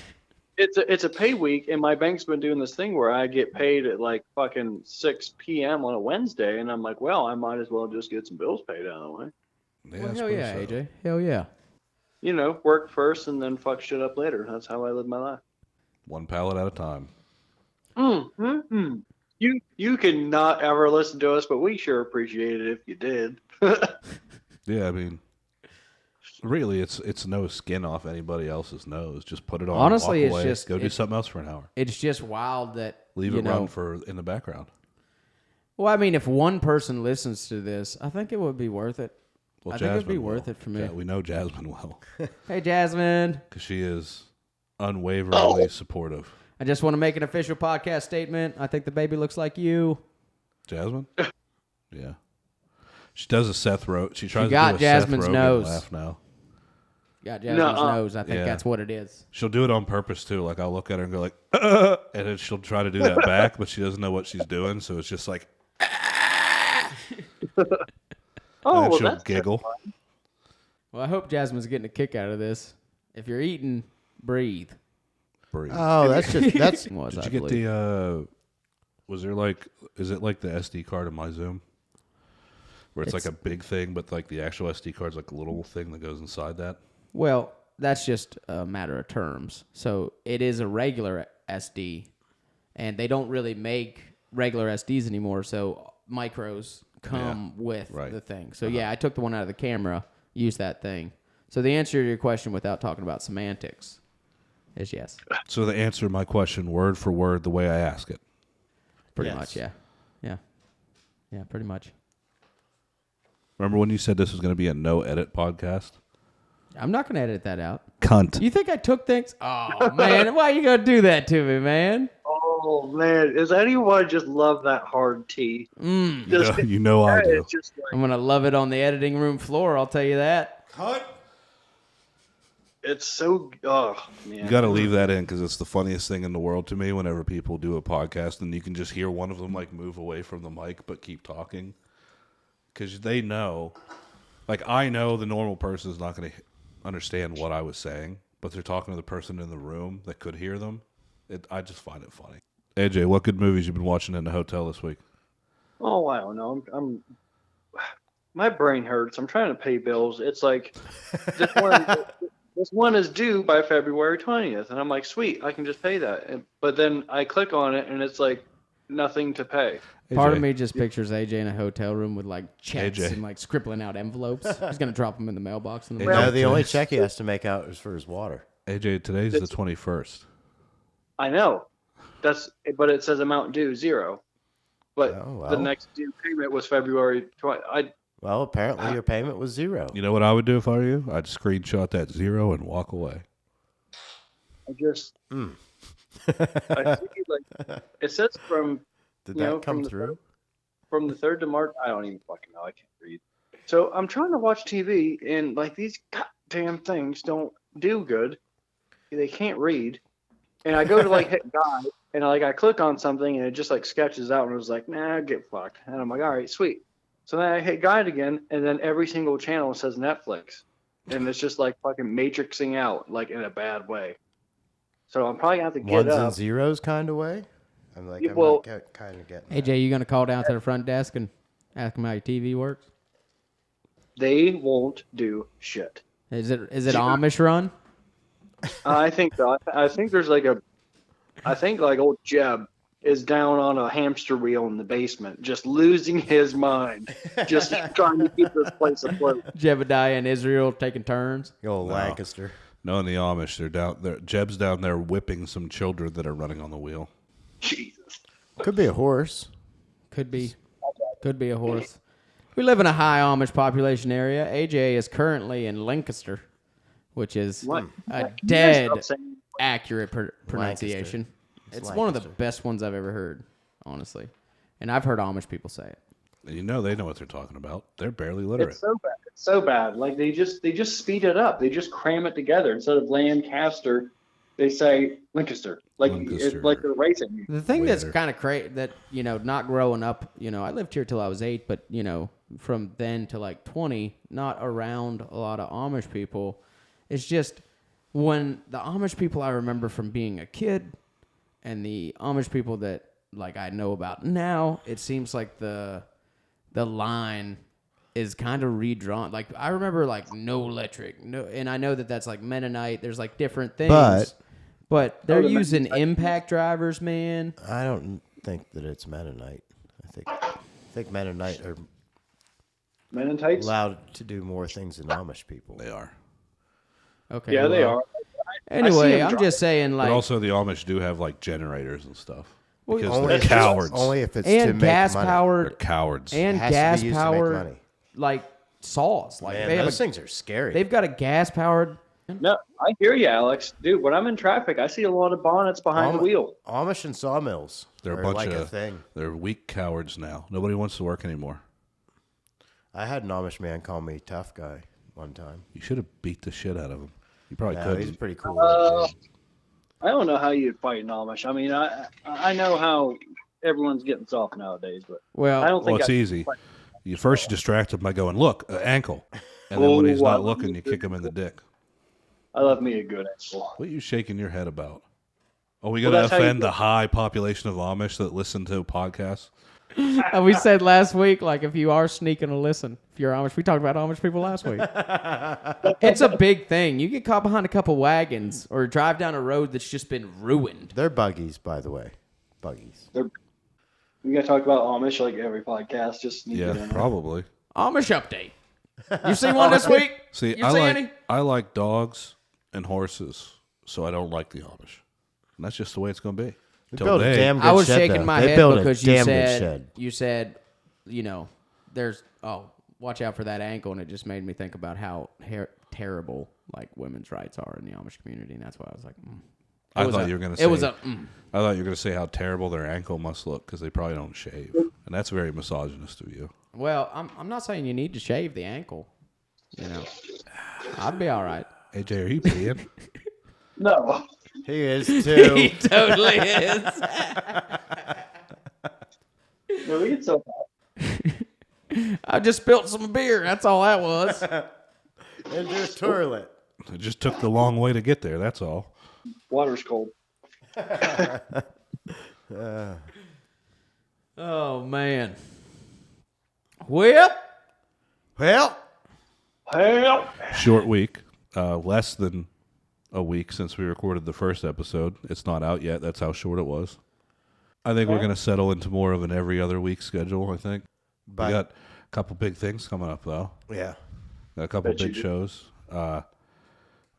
It's a pay week, and my bank's been doing this thing where I get paid at like fucking 6 p.m. on a Wednesday, and I'm like, well, I might as well just get some bills paid out of the way. Yeah, I Well, hell suppose yeah, so. AJ. Hell yeah. You know, work first and then fuck shit up later. That's how I live my life. One pallet at a time. You can not ever listen to us, but we sure appreciate it if you did. Yeah, I mean, really, it's no skin off anybody else's nose. Just put it on. Honestly, walk it's away, just- go do it- something else for an hour. It's just wild that, Leave you it know, run for in the background. Well, I mean, if one person listens to this, I think it would be worth it. Well, I think it'd be Jasmine worth will. it for me. Yeah, we know Jasmine will, Hey, Jasmine. because she is unwaveringly supportive. I just want to make an official podcast statement. I think the baby looks like you. Jasmine? Yeah. She does a Seth Rogen. She tries got to do a Jasmine's Seth Rogen nose. laugh now. Got Jasmine's Nuh-uh. nose. I think Yeah. that's what it is. She'll do it on purpose too. Like I'll look at her and go like, and then she'll try to do that back, but she doesn't know what she's doing, so it's just like, and Oh, then well, she'll that's giggle. Well, I hope Jasmine's getting a kick out of this. If you're eating, breathe. Breathe. Oh, that's just that's. Was, Did I you get believe. the? Was there like? Is it like the SD card in my Zoom? Where it's like a big thing, but like the actual SD card's like a little thing that goes inside that. Well, that's just a matter of terms. So it is a regular SD, and they don't really make regular SDs anymore. So micros come with the thing. So yeah, I took the one out of the camera, used that thing. So the answer to your question, without talking about semantics, is yes. So the answer to my question, word for word, the way I ask it. Pretty Yes. much, yeah. Yeah. Yeah, pretty much. Remember when you said this was going to be a no edit podcast? I'm not going to edit that out. Cunt. You think I took things? Oh, man, why you going to do that to me, man? Oh man, does anyone just love that hard tea? You know I do. It's just like, I'm going to love it on the editing room floor, I'll tell you that. it's so. Oh man, You got to leave that in because it's the funniest thing in the world to me whenever people do a podcast and you can just hear one of them like move away from the mic but keep talking. Because they know, like I know the normal person is not going to understand what I was saying, but they're talking to the person in the room that could hear them. I just find it funny. AJ, what good movies you been watching in the hotel this week? Oh, I don't know. I'm my brain hurts. I'm trying to pay bills. It's like this one. This one is due by February 20th, and I'm like, sweet, I can just pay that. But then I click on it, and it's like nothing to pay. Part AJ. of me just pictures AJ in a hotel room with like checks AJ. and like scribbling out envelopes. He's going to drop them in the mailbox in the AJ. morning. No, the only check he has to make out is for his water. AJ, today's the 21st. I know. But it says amount due 0. But Oh, well. the next due payment was February 20th. Well, apparently your payment was 0. You know what I would do if I were you? I'd screenshot that 0 and walk away. I just I see, like, it says from Did you know, that come from the through? from the 3rd to March. I don't even fucking know. I can't read. So I'm trying to watch TV, and like these goddamn things don't do good. They can't read, and I go to like hit guide, and I click on something, and it just like sketches out, and it was like, nah, get fucked. And I'm like, all right, sweet. So then I hit guide again, and then every single channel says Netflix, and it's just like fucking matrixing out like in a bad way. So I'm probably gonna have to get Ones up. and zeros kind of way? I'm like, Yeah, I'm well- not kind of getting AJ, you going to call down to the front desk and ask them how your TV works? They won't do shit. Is it Amish run? I think so. I think there's like I think like old Jeb is down on a hamster wheel in the basement, just losing his mind, just trying to keep this place afloat. Jebediah and Israel taking turns. The old Lancaster. No, in the Amish, they're down there. Jeb's down there whipping some children that are running on the wheel. Jesus. Could be a horse. Could be a horse. We live in a high Amish population area. AJ is currently in Lancaster, which is What? a You guys dead stop saying- accurate pronunciation. It's one of the Lancaster. best ones I've ever heard, honestly. And I've heard Amish people say it. You know they know what they're talking about. They're barely literate. It's so bad. It's so bad. Like they just speed it up. They just cram it together. Instead of Lancaster, they say Lancaster. Like Lancaster. like they're racing. The thing that's Waiter. kind of crazy that, not growing up, I lived here till I was 8, but, from then to like 20, not around a lot of Amish people. It's just when the Amish people I remember from being a kid and the Amish people that like I know about now, it seems like the line is kind of redrawn. Like I remember like no electric, no, and I know that that's like Mennonite. There's like different things, but they're the using Mennonite. impact drivers, man. I don't think that it's Mennonite. I think Mennonite are Mennonites. allowed to do more things than Amish people. They are. Okay, Yeah, they well, are. Anyway, them I'm drive. just saying, like, But also the Amish do have like generators and stuff. Well, Because Only they're if it's- cowards. Only if it's to and make gas money. They're powered cowards. and It has to be gas used to make powered money. like saws. Like Man, they have those a, things are scary. they've got a gas powered No, I hear you, Alex. Dude, when I'm in traffic, I see a lot of bonnets behind the wheel. Amish and sawmills. They're a are bunch like of a thing. They're weak cowards now. Nobody wants to work anymore. I had an Amish man call me tough guy one time. You should have beat the shit out of him. You probably No, couldn't. he's pretty cool. little dude. I don't know how you'd fight an Amish. I mean, I know how everyone's getting soft nowadays, but Well, I don't Well, think it's I easy. You first distract him by going, look, ankle. And then when he's not looking, you kick him in the dick. I love me a good ankle. What are you shaking your head about? Are we Well, going to that's how you offend do the high population of Amish that listen to podcasts? we said last week, like, if you are sneaking to listen, if you're Amish, we talked about Amish people last week. It's a big thing. You get caught behind a couple wagons or drive down a road that's just been ruined. They're buggies, by the way. Buggies. We got to talk about Amish like every podcast. Just sneak it Yeah, in there. probably. Amish update. You see one this week? See, You see any? I like dogs and horses, so I don't like the Amish. And that's just the way it's going to be. They Till built a they- damn good I was shed, shaking though. my They head built because a you damn good said, shed. there's, watch out for that ankle. And it just made me think about how terrible, like, women's rights are in the Amish community. And that's why I was like, I thought you were going to say. It was a, I thought you were going to say how terrible their ankle must look because they probably don't shave, and that's very misogynist of you. well, I'm not saying you need to shave the ankle. I'd be all right. AJ, are you peeing? No. He is too. He totally is. No, we get so I just spilled some beer. That's all that was. And there's toilet. It just took the long way to get there. That's all. water's cold. Oh, man. Well, Help! Short week. Less than a week since we recorded the first episode. It's not out yet. That's how short it was. I think we're going to settle into more of an every other week schedule, I think. But We got a couple big things coming up, though. yeah, Got a couple Bet you big do. shows.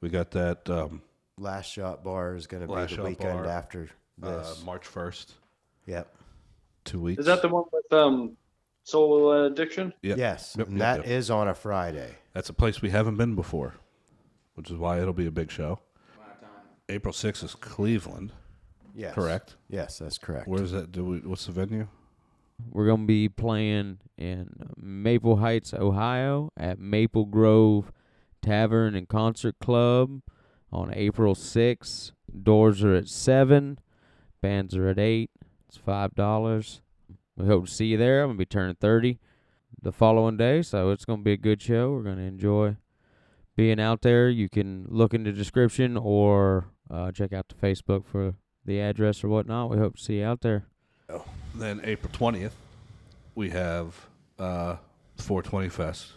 We got that Last Shot Bar is going to be Last the Shot weekend Bar, after this. March 1st. Yep. 2 weeks. Is that the one with soul addiction? Yep. Yes, Yep, and yep, that yep. is on a Friday. That's a place we haven't been before, which is why it'll be a big show. April 6th is Cleveland, Yes. correct? Yes, that's correct. Where's that? What's the venue? we're going to be playing in Maple Heights, Ohio at Maple Grove Tavern and Concert Club on April 6th. Doors are at 7. Bands are at 8. It's $5. We hope to see you there. I'm going to be turning 30 the following day, so it's going to be a good show. We're going to enjoy being out there. You can look in the description or check out the Facebook for the address or whatnot. We hope to see you out there. Then April 20th, we have 420 Fest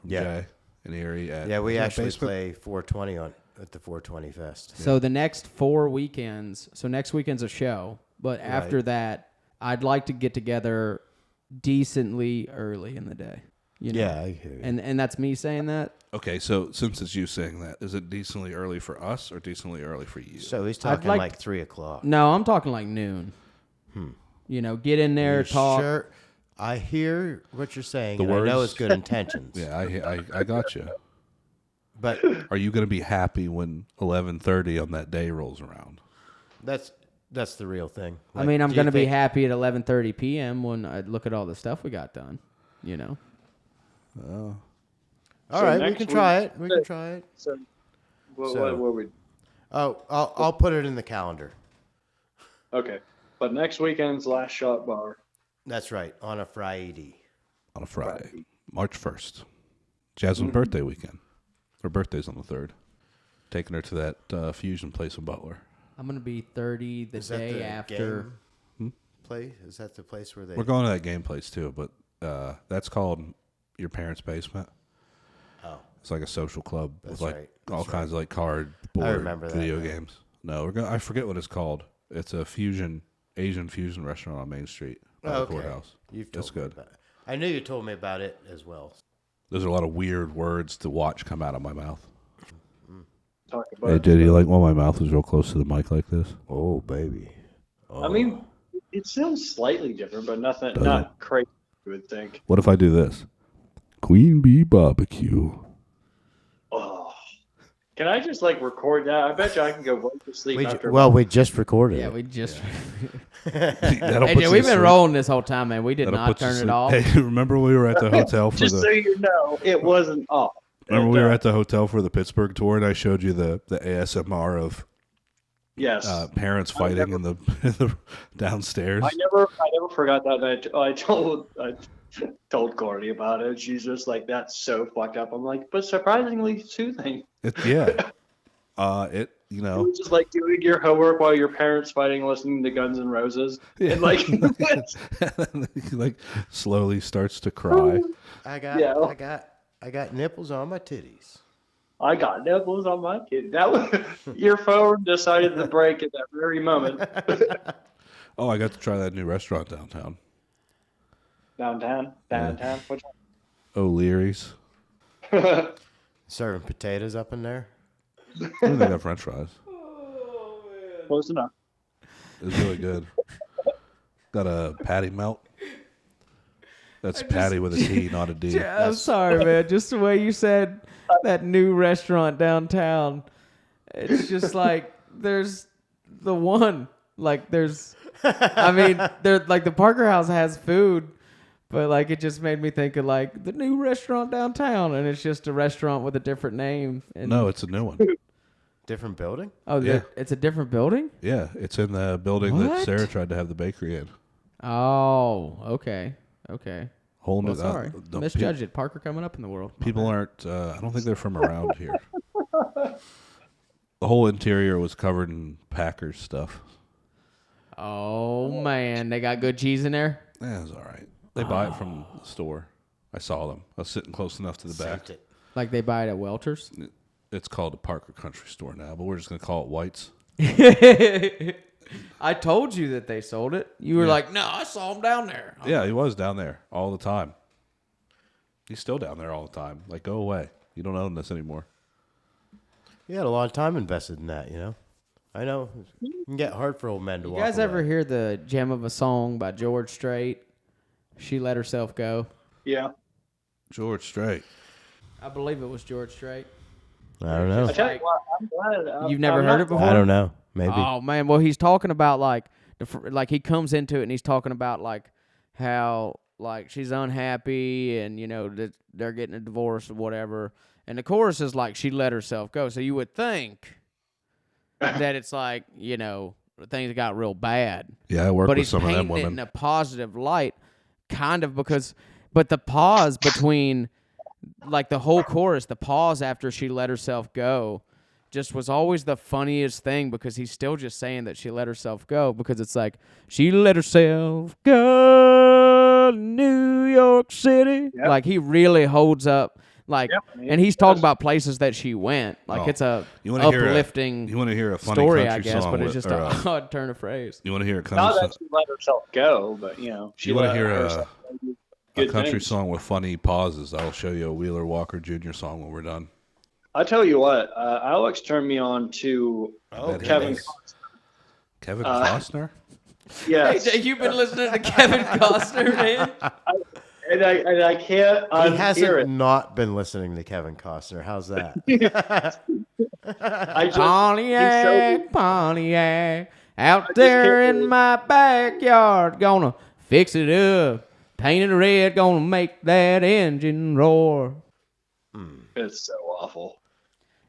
from Yeah. Jay in Erie. Yeah, we is that actually basement? play 420 at the 420 Fest. So the next 4 weekends, so next weekend's a show, but after Right. that, I'd like to get together decently early in the day. You know? Yeah, I hear you. And that's me saying that. Okay, so since it's you saying that, is it decently early for us or decently early for you? So he's talking like- like 3 o'clock. No, I'm talking like noon. You know, get in there, You talk. Sure, I hear what you're saying. The And I know words- it's good intentions. Yeah, I got you. But Are you going to be happy when 11:30 on that day rolls around? that's the real thing. I mean, I'm do you going to be think- happy at 11:30 p.m. when I look at all the stuff we got done, you know. All So right, we next can week- try it. We can try it. So, what So- were we? Oh, I'll put it in the calendar. Okay, but next weekend's Last Shot Bar. That's right, on a Friday. On a Friday, March 1st. Jasmine's birthday weekend. Her birthday's on the 3rd. Taking her to that fusion place in Butler. I'm going to be 30 the Is that day the after. game place? Is that the place where they? We're going to that game place too, but that's called your parents' basement. Oh, It's like a social club That's with like right. all That's kinds of like card, board, remember that video now. games. No, I forget what it's called. It's a Asian fusion restaurant on Main Street by the okay. courthouse. You've It's told me good. about it. I knew you told me about it as well. There's a lot of weird words to watch come out of my mouth. Talk about. Hey, did you like when my mouth was real close to the mic like this? Oh, baby. I mean, it sounds slightly different, but nothing, Does not crazy. You would think. What if I do this? Queen Bee Barbecue. Oh, Can I just like record that? I bet you I can go right to sleep after. We just recorded Yeah, it. we just. That'll Hey, put Jay, you we've to been sleep. rolling this whole time, man. We did That'll not put you to turn it sleep. off. Hey, remember we were at the hotel for Just so the. you know, it wasn't off. Remember we And, were at the hotel for the Pittsburgh tour, and I showed you the ASMR of yes. parents fighting in the downstairs. I never forgot that night. I told Courtney about it. She's just like, "That's so fucked up." I'm like, but surprisingly soothing. It It was just like doing your homework while your parents fighting, listening to Guns N' Roses, and like, like slowly starts to cry. I got nipples on my titties. I got nipples on my kid. That was your phone decided to break at that very moment. Oh, I got to try that new restaurant downtown. Downtown. Which O'Leary's. one? Serving potatoes up in there. I think they got French fries. Close enough. It was really good. Got a patty melt. That's patty with a T, not a D. Yeah, I'm sorry, man. Just the way you said that new restaurant downtown, it's just like there's the one. Like there's, I mean, there like the Parker House has food, but like it just made me think of like the new restaurant downtown, and it's just a restaurant with a different name. And, No, it's a new one. Different building? oh, Yeah. it's a different building. Yeah, it's in the building that What? Sarah tried to have the bakery in. Oh, okay. Whole Well, new. sorry, the misjudged it. Parker coming up in the world. My People bad. aren't. I don't think they're from around here. The whole interior was covered in Packers stuff. Oh man, they got good cheese in there. Yeah, it was all right. They buy it from the store. I saw them. I was sitting close enough to the back. Sent it. Like they buy it at Welter's. It's called a Parker Country Store now, but we're just gonna call it White's. I told you that they sold it. You were like, "No, I saw him down there." Yeah, he was down there all the time. He's still down there all the time. Like, go away. You don't own this anymore. You had a lot of time invested in that, you know? I know. It can get hard for old men to You walk guys ever away. hear the gem of a song by George Strait? She let herself go. Yeah. George Strait. I believe it was George Strait. I don't know. I tell you what, I'm glad. You've never heard it before? I don't know. Maybe. Oh man, well he's talking about like like he comes into it and he's talking about like how like she's unhappy and you know that they're getting a divorce or whatever. And the chorus is like she let herself go. So you would think that it's like, you know, things got real bad. Yeah, I work But with he's some of them painting it in women. a positive light, kind of but the pause between like the whole chorus, the pause after she let herself go just was always the funniest thing because he's still just saying that she let herself go because it's like she let herself go to New York City. Yep. Like he really holds up like Yep, and he's talking about places that she went. Like Oh, it's a you wanna hear uplifting You want to hear a funny story, country I guess, song? but it's with- just or, an odd turn of phrase. you want to hear a country Not song? that she let herself go, but you know, she You want to let hear herself do a good country things. song with funny pauses? I'll show you a Wheeler Walker Jr. song when we're done. I tell you what, Alex turned me on to Oh, Kevin. goodness. Kevin Uh, Costner? Yes, Hey, you've been listening to Kevin Costner, man. and I can't He unhear hasn't it. not been listening to Kevin Costner. How's that? I just Pontiac, Pontiac, out there can't in my backyard, gonna fix it up, paint it red, gonna make that engine roar. it's so awful.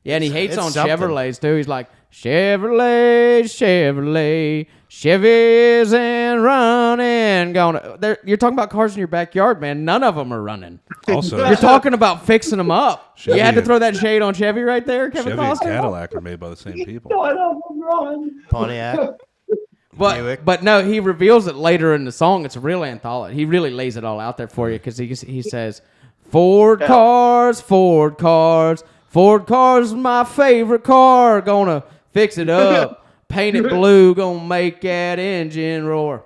Yeah, and he hates it's on something. Chevrolets too. He's like, Chevrolet, Chevrolet, Chevys and running, gonna. You're talking about cars in your backyard, man. None of them are running. Also, You're talking about fixing them up. Chevy you had to and- throw that shade on Chevy right there, Kevin Chevy and Costner. Cadillac are made by the same people. None of them run. Pontiac. Buick. But no, he reveals it later in the song. It's a real anthology. He really lays it all out there for you because he says, Ford cars, Ford cars, Ford cars is my favorite car. Gonna fix it up, paint it blue, gonna make that engine roar.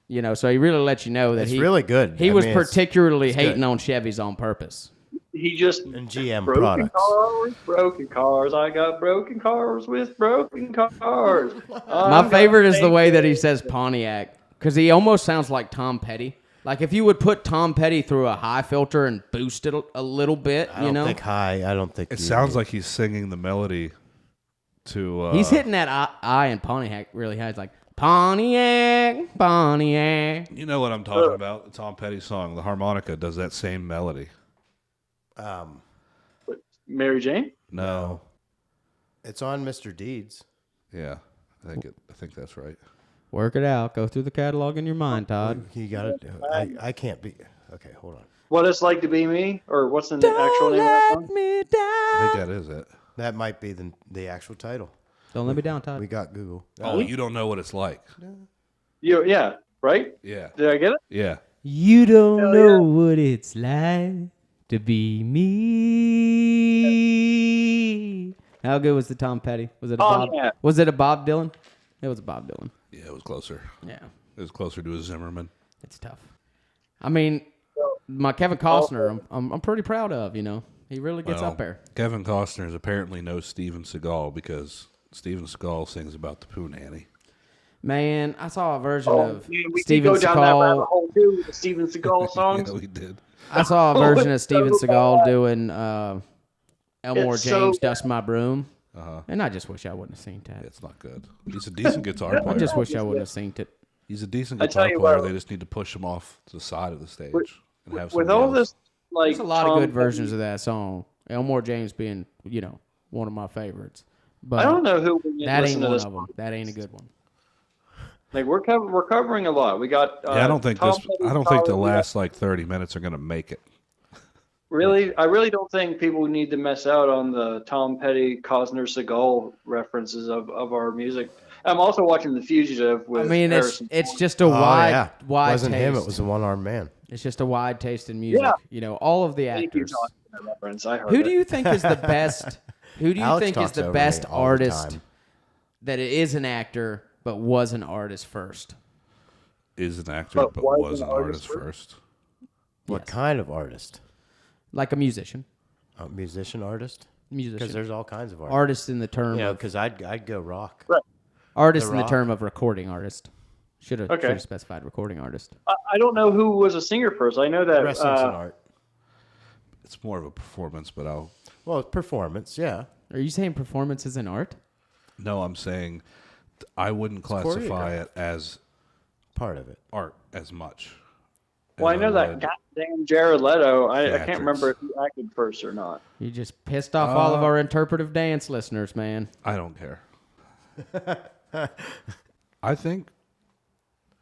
You know, so he really lets you know that It's really good. He I was mean, it's- particularly it's hating good. on Chevys on purpose. He just And GM broken products. cars, broken cars. I got broken cars with broken cars. My favorite is the way that he says Pontiac because he almost sounds like Tom Petty. Like if you would put Tom Petty through a high filter and boost it a little bit, I don't think high. I don't think It sounds like he's singing the melody to. He's hitting that I in Pontiac really high. It's like Pontiac, Pontiac. You know what I'm talking about? The Tom Petty song. The harmonica does that same melody. Mary Jane? No. It's on Mr. Deeds. Yeah, I think that's right. Work it out. Go through the catalog in your mind, Todd. You got it. I can't be. Okay, hold on. What It's Like to Be Me? Or what's the actual name of that song? Me down. I think that is it. That might be the actual title. Don't let me down, Todd. We got Google. Oh, you don't know what it's like. Yeah, right? Yeah. Did I get it? Yeah. You don't Hell know what it's like to be me. How good was the Tom Petty? Was it a Bob? Yeah. Was it a Bob Dylan? It was a Bob Dylan. Yeah, it was closer. Yeah, It was closer to a Zimmerman. it's tough. I mean, my Kevin Costner, I'm pretty proud of. You know, he really gets Well, up there. Kevin Costner apparently knows Steven Seagal because Steven Seagal sings about the Pooh Nanny. Man, I saw a version of Man, we Steven could go down that rabbit Seagal. hole too with the Steven Seagal songs. Yeah, we did. I saw a version of Steven so Seagal bad. doing Elmore It's so James, bad. Dust My Broom. Uh-huh. And I just wish I wouldn't have seen that. It's not good. He's a decent guitar player. I just wish I would have seen it. He's a decent I tell guitar you player. what- They just need to push him off to the side of the stage and have With somebody all else. this, like, There's a lot of Tom good versions Petty- of that song. Elmore James being, one of my favorites. But I don't know who we that listen ain't to one this. of them. That ain't a good one. Like we're covering a lot. We got. Yeah, I don't think Tom this. Petty, I don't think the Colin, we got- last like 30 minutes are going to make it. Really, I really don't think people need to mess out on the Tom Petty, Costner, Seagal references of our music. I'm also watching The Fugitive with. I mean, Harrison it's Ford. just a Oh, wide yeah. wide Wasn't taste. him. It was a one-armed man. It's just a wide taste in music. Yeah. All of the Thank you, actors. John, for that reference. I heard Who it. do you think is the best? Who do you Alex think is talks the over best me all the artist time. that is an actor but was an artist first? Is an actor, but was an artist first. What Yes. kind of artist? Like a musician. A musician artist? Musician. Because there's all kinds of artists. Artist in the term You know, of because I'd go rock. Right. artist The in the Rock. term of recording artist. Should have Okay. specified recording artist. I don't know who was a singer first. I know that. Wrestling's an art. It's more of a performance, but Well, it's performance, yeah. Are you saying performance is an art? no, I'm saying I wouldn't classify it as Part of it. art as much. Well, I as know that would- goddamn Jared Leto. I can't Theatrics. remember if he acted first or not. You just pissed off all of our interpretive dance listeners, man. I don't care.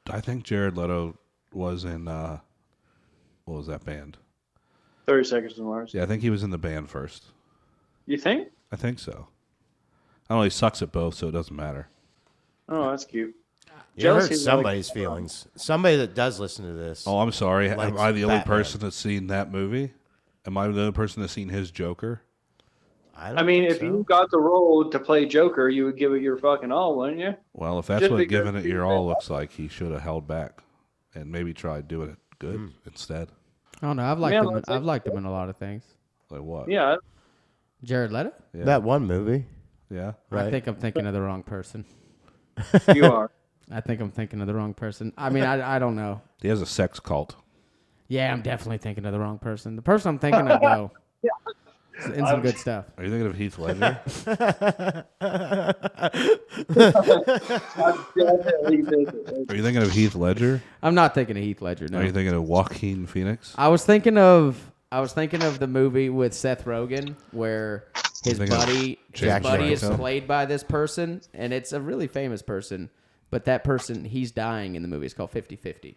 I think Jared Leto was in what was that band? 30 Seconds to Mars. Yeah, I think he was in the band first. You think? I think so. I don't know. He sucks at both, so it doesn't matter. Oh, that's cute. You Jealousy hurt is really- somebody's feelings. Somebody that does listen to this. Oh, I'm sorry. Am Likes I the only Batman. person that's seen that movie? Am I the only person that's seen his Joker? I mean, if you got the role to play Joker, you would give it your fucking all, wouldn't you? Well, if that's Just what because giving it he's your been- all looks like, he should have held back and maybe tried doing it good instead. I don't know. I've liked Yeah, him. let's I've liked him in a lot of things. Like what? Yeah. Jared Leto? Yeah. That one movie, Yeah. right? I think I'm thinking of the wrong person. You are. I think I'm thinking of the wrong person. I mean, I don't know. He has a sex cult. Yeah, I'm definitely thinking of the wrong person. The person I'm thinking of, though, is in some good stuff. Are you thinking of Heath Ledger? Are you thinking of Heath Ledger? I'm not thinking of Heath Ledger. No, Are you thinking of Joaquin Phoenix? I was thinking of the movie with Seth Rogen where his thinking of buddy Jack is Nicholson? played by this person, and it's a really famous person. But that person, he's dying in the movie. It's called 50-50.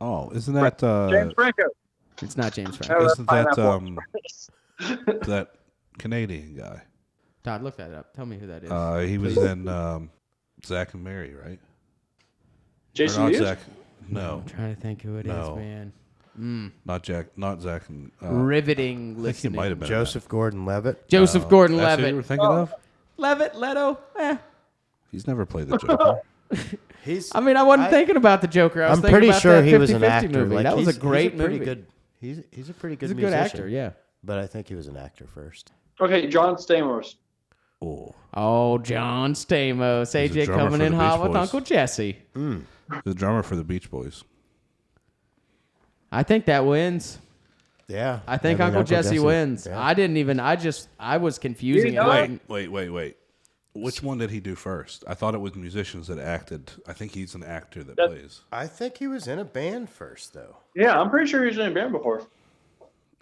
Oh, isn't that James Franco. It's not James Franco. Oh, isn't that Pineapple. that Canadian guy? Todd, look that up. Tell me who that is. He was in Zack and Mary, right? Jason Or not Hughes? Zack. No, I'm trying to think who it is, No. man. not Zack and. Riveting I think he listening. might have been in Joseph Gordon-Levitt. Joseph that. That's who you were Gordon-Levitt. thinking of? Levitt, Leto. He's never played the Joker. He's. I mean, I wasn't thinking about the Joker. I was I'm thinking pretty about sure that he was an 50-50 actor. movie. Like, That was a great pretty movie. good. He's a pretty good. He's a good musician, actor, yeah. But I think he was an actor first. Okay, John Stamos. Oh, Oh, John Stamos. He's a AJ drummer coming for in the hot Beach with Boys. Uncle Jesse. the drummer for the Beach Boys. I think that wins. Yeah. I think mean, Uncle Jesse wins. Yeah. I was confusing You know it. Wait. Which one did he do first? I thought it was musicians that acted. I think he's an actor that plays. I think he was in a band first, though. Yeah, I'm pretty sure he's in a band before.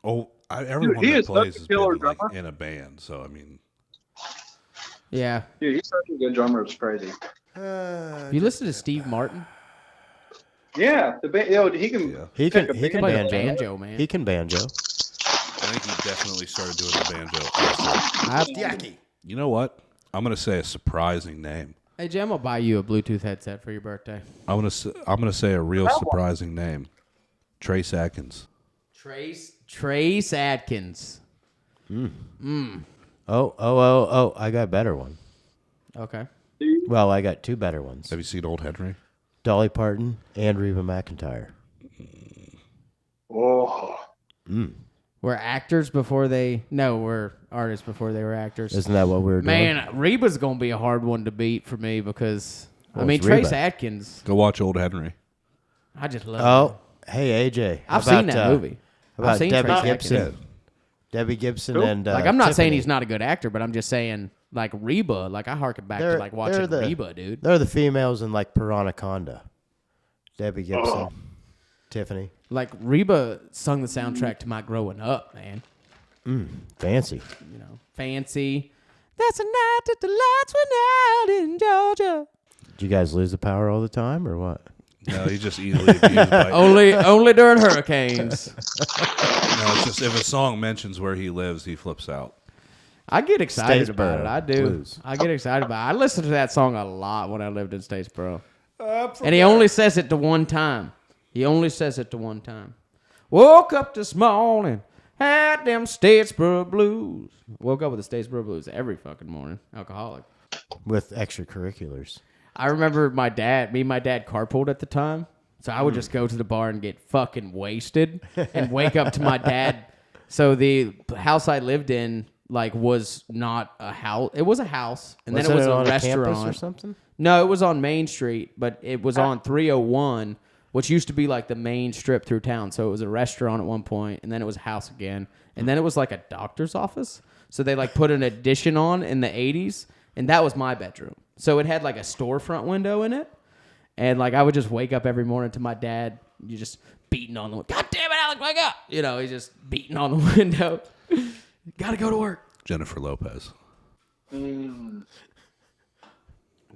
Oh, everyone he that is such plays a has killer been like drummer. in a band. So I mean, Yeah. Dude, he's such a good drummer. It's crazy. Have you listened to Steve Martin? Yeah, the band. He can. Yeah. He pick can a he can band. banjo. Banjo, man. He can banjo. I think he definitely started doing the banjo. Yucky. You know what? I'm gonna say a surprising name. Hey, Jim, I'll buy you a Bluetooth headset for your birthday. I'm gonna say a real surprising name. Trace Atkins. Trace Atkins. Oh! I got a better one. Okay. Well, I got two better ones. Have you seen Old Henry? Dolly Parton and Reba McEntire. Oh. Were actors before they... No, were artists before they were actors. Isn't that what we were doing? Man, Reba's going to be a hard one to beat for me because... Well, I mean, it's Trace Reba. Atkins, Go watch Old Henry. I just love him. Oh, hey AJ. I've seen that movie. About I've seen Debbie Trace Gibson. Atkins. Debbie Gibson Cool. and Like, I'm not saying Tiffany. he's not a good actor, but I'm just saying, like, Reba, like, I harken back to, like, watching Reba, dude. They're the females in like Piranaconda. Debbie Gibson, Tiffany. Like, Reba sung the soundtrack to my growing up, man. Fancy. You know, Fancy. That's a night that the lights went out in Georgia. Did you guys lose the power all the time or what? No, he's just easily abused by. Only during hurricanes. No, it's just if a song mentions where he lives, he flips out. I get excited about Statesboro it. I do. Blues. I get excited about it. I listened to that song a lot when I lived in Statesboro. And he only says it to one time. Woke up this morning, had them Statesboro Blues. Woke up with the Statesboro Blues every fucking morning. Alcoholic. With extracurriculars. I remember me and my dad carpooled at the time. So I would just go to the bar and get fucking wasted and wake up to my dad. So the house I lived in, like, was not a house. It was a house. And then it was on a campus restaurant or something? No, it was on Main Street, but it was on 301, which used to be like the main strip through town. So it was a restaurant at one point, and then it was a house again. And then it was like a doctor's office. So they like put an addition on in the 80s, and that was my bedroom. So it had like a storefront window in it. And like I would just wake up every morning to my dad, you just beating on the window. God damn it, Alex, wake up! You know, he's just beating on the window. Gotta go to work. Jennifer Lopez.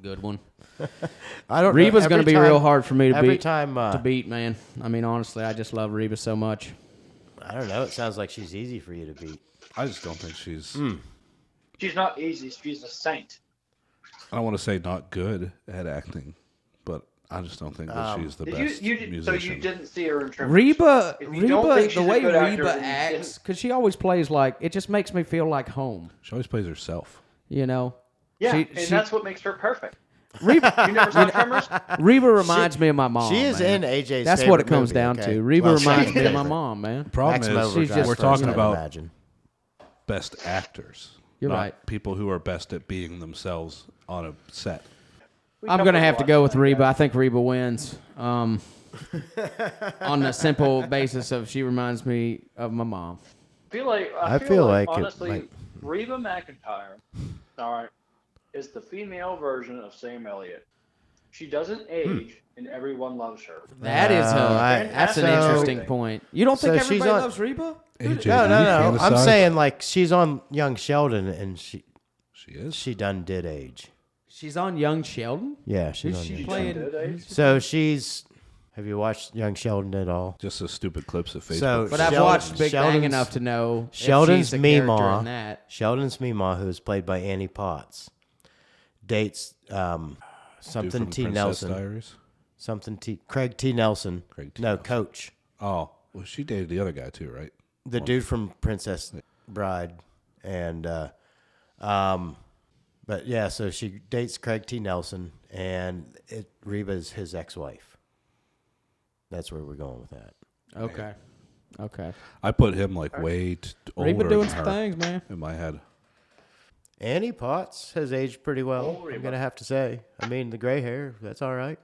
Good one. I don't. Reba's know. going to be Every real time- hard for me to every beat. time. To beat, man. I mean, honestly, I just love Reba so much. I don't know. It sounds like she's easy for you to beat. I just don't think she's. She's not easy. She's a saint. I don't want to say not good at acting, but I just don't think that she's the best musician. So you didn't see her in terms Reba, If you don't think the she's a way good actor, Reba then you acts, didn't- because she always plays like, it just makes me feel like home, She always plays herself. you know? Yeah, She- and she- that's what makes her perfect. Reba, You never saw Tremors? Reba reminds me of my mom. She is man. in AJ's. That's what it favorite comes movie, down okay? to. Reba Well, reminds me of my favorite. mom, man. Problem Maximum is, Overdrive just we're first, talking I'd about imagine. best actors. You're not right. people who are best at being themselves on a set. I'm going to have to go with Reba. I think Reba wins. On the simple basis of she reminds me of my mom. I feel like it honestly, might- Reba McEntire, all right, is the female version of Sam Elliott. She doesn't age, and everyone loves her. That is that's an so- interesting point. You don't think so she's everybody on- loves Reba? AJ, No. do you I'm fantasize? saying like she's on Young Sheldon, and she is. she done did age. She's on Young Sheldon? Yeah, she's Who's on. she Young playing? Sheldon. So she's. Have you watched Young Sheldon at all? Just the stupid clips of Facebook. So- But I've Sheldon- watched Big Bang Sheldon's- enough to know if Sheldon's she's a character Meemaw. in that. Sheldon's Meemaw, who is played by Annie Potts, dates Dude something from T. Princess Nelson. Diaries? Craig T. Nelson. Craig T. No, Nelson. Coach. Oh, well, she dated the other guy too, right? The dude from Princess Bride. And, but yeah, so she dates Craig T. Nelson, and Reba's his ex-wife. That's where we're going with that. Okay. I put him like way older Reba doing than some her things, man. in my head. Annie Potts has aged pretty well, I'm going to have to say. I mean, the gray hair, that's all right.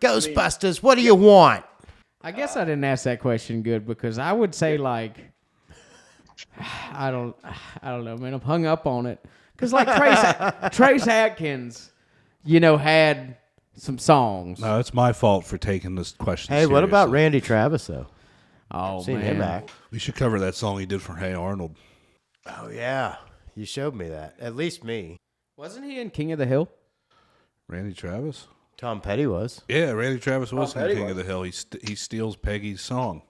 Ghostbusters, what do you want? I guess I didn't ask that question good because I would say like, I don't know, man. I'm hung up on it because like Trace Atkins, had some songs. No, it's my fault for taking this question. Hey, what about seriously. Randy Travis though? Oh Seen man, him act. We should cover that song he did for Hey Arnold. Oh yeah, you showed me that. At least me. wasn't he in King of the Hill? Randy Travis? Tom Petty was. Yeah, Randy Travis was in Petty King was. of the Hill. He steals Peggy's song,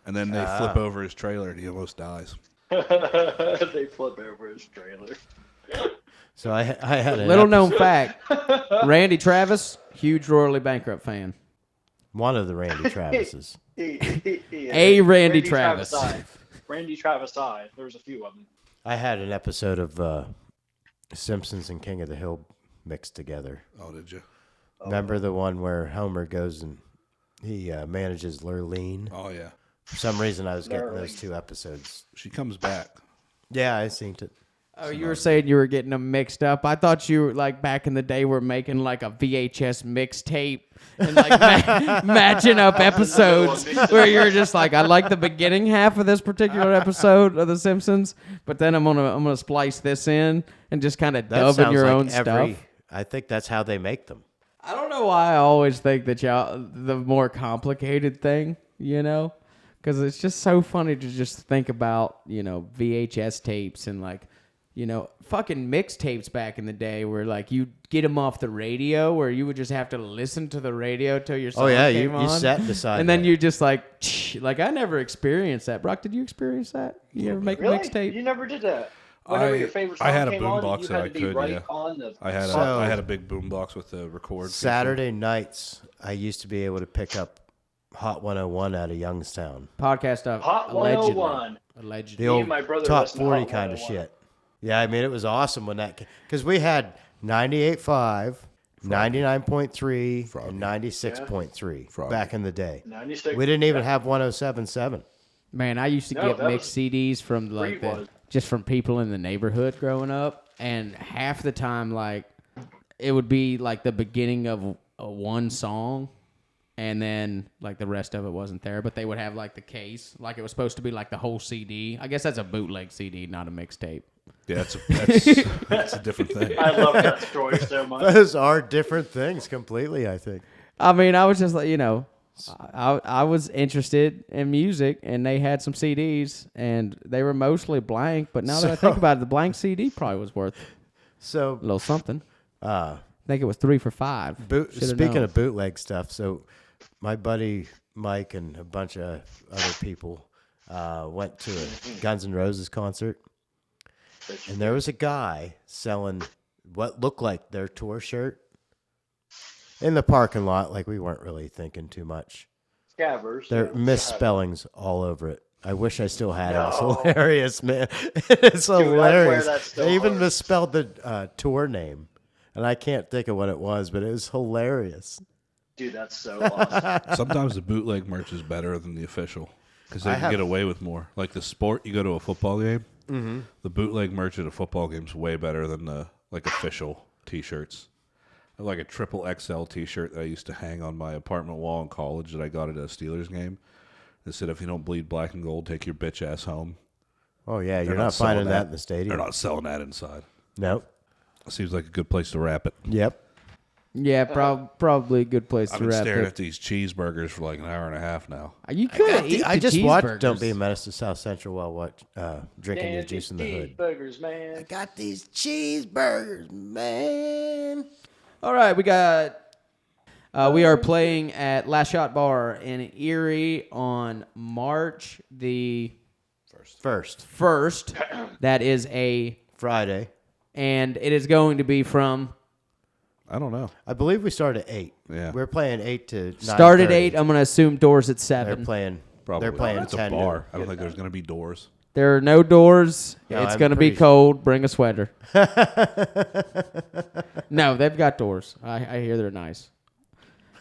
and then they flip over his trailer and he almost dies. They flip over his trailer. So I had Little known fact: Randy Travis, huge Royally Bankrupt fan. one of the Randy Travises. A Randy Travis. Randy Travis I. There's a few of them. I had an episode of Simpsons and King of the Hill mixed together. Oh, did you? Remember the one where Homer goes and he manages Lurleen? Oh, yeah. For some reason, I was getting those two episodes. She comes back. Yeah, I seen it. Oh, you were saying you were getting them mixed up. I thought you were like back in the day were making like a VHS mixtape and like matching up episodes where you're just like, I like the beginning half of this particular episode of The Simpsons, but then I'm gonna splice this in and just kind of That dub in sounds your like own stuff. I think that's how they make them. I don't know why I always think that the more complicated thing, because it's just so funny to just think about, VHS tapes and like, fucking mixtapes back in the day where like you get them off the radio where you would just have to listen to the radio till your song came on. You sat beside and then that. you just like I never experienced that. Brock, did you experience that? You ever make a Really? mixtape? You never did that. Whenever your favorite song I had a came on, boombox you that had I to be could, right yeah. on the. I had So- I had a big boombox with the record. Saturday nights, I used to be able to pick up Hot 101 out of Youngstown. Podcast of Hot allegedly. 101. Allegedly. The Me old and my brother top listened to 40 Hot kind of 101. shit. Yeah, I mean, it was awesome when that because we had 98.5, 99.3, and 96.3 Froggy. back in the day. 96. We didn't even have 107.7. Man, I used to No, get that mixed CDs from like Free was. just from people in the neighborhood growing up, and half the time like it would be like the beginning of one song, and then like the rest of it wasn't there. But they would have like the case, like it was supposed to be like the whole CD. I guess that's a bootleg CD, not a mixtape. Yeah, that's a different thing. I love that story so much. Those are different things completely, I think. I mean, I was just like, I was interested in music, and they had some CDs, and they were mostly blank. But now that I think about it, the blank CD probably was worth So, a little something. I think it was 3 for $5. Should've speaking known. of bootleg stuff, so my buddy Mike and a bunch of other people went to a Guns N' Roses concert, and there was a guy selling what looked like their tour shirt in the parking lot. Like, we weren't really thinking too much. Scabbers. There are yeah. misspellings all over it. I wish I still had it. It's No. hilarious, man. It's hilarious. that's still They even hard. misspelled the tour name, and I can't think of what it was, but it was hilarious. Dude, that's so awesome. Sometimes the bootleg merch is better than the official because they I can have- get away with more. Like the sport, you go to a football game, the bootleg merch at a football game is way better than the like official T-shirts. I have like a triple XL T-shirt that I used to hang on my apartment wall in college that I got at a Steelers game. It said, "If you don't bleed black and gold, take your bitch ass home." Oh yeah, They're you're not selling finding that in the stadium. They're not selling that inside. Nope. Seems like a good place to wrap it. Yep. Yeah, probably a good place I've to been wrap staring it. at these cheeseburgers for like an hour and a half now. You could eat I the just watched cheeseburgers. Don't Be a Menace to South Central while drinking your Damn, juice in these the hood. Burgers, man. Got these cheeseburgers, man. All right, we got. We are playing at Last Shot Bar in Erie on March the First 1st. That is Friday. and it is going to be from I don't know. I believe we start at 8. Yeah. We're playing 8 to 9. start at 8. I'm going to assume doors at They're 7. playing. Probably. They're playing It's 10 a bar. to- I don't think there's going to be doors. There are no doors. No, it's I'm going to be pretty cold. Bring a sweater. No, they've got doors. I hear they're nice.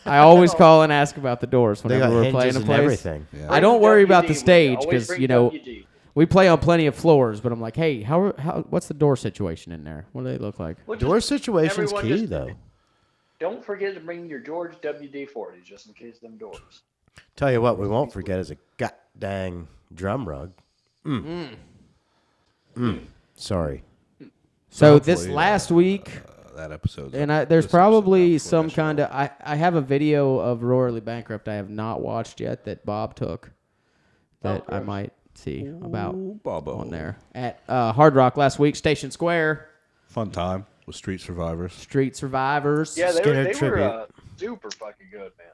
I always call and ask about the doors They whenever got we're playing hinges a and place. everything. Yeah. I don't worry about the WD with you. stage Always because bring you know WD. we play on plenty of floors. But I'm like, hey, how what's the door situation in there? What do they look like? Well, Door just- situation's everyone key, just- though. Don't forget to bring your George WD-40 just in case them doors. Tell you what, we won't forget is a goddamn drum rug. Sorry. So this Hopefully, last week, that episode. and there's probably some kind of I have a video of Royally Bankrupt I have not watched yet that Bob took that I might see about Bobo. on there at Hard Rock last week, Station Square, Fun time with Street Survivors. Street Survivors. Yeah, they Skinner were tribute. super fucking good, man.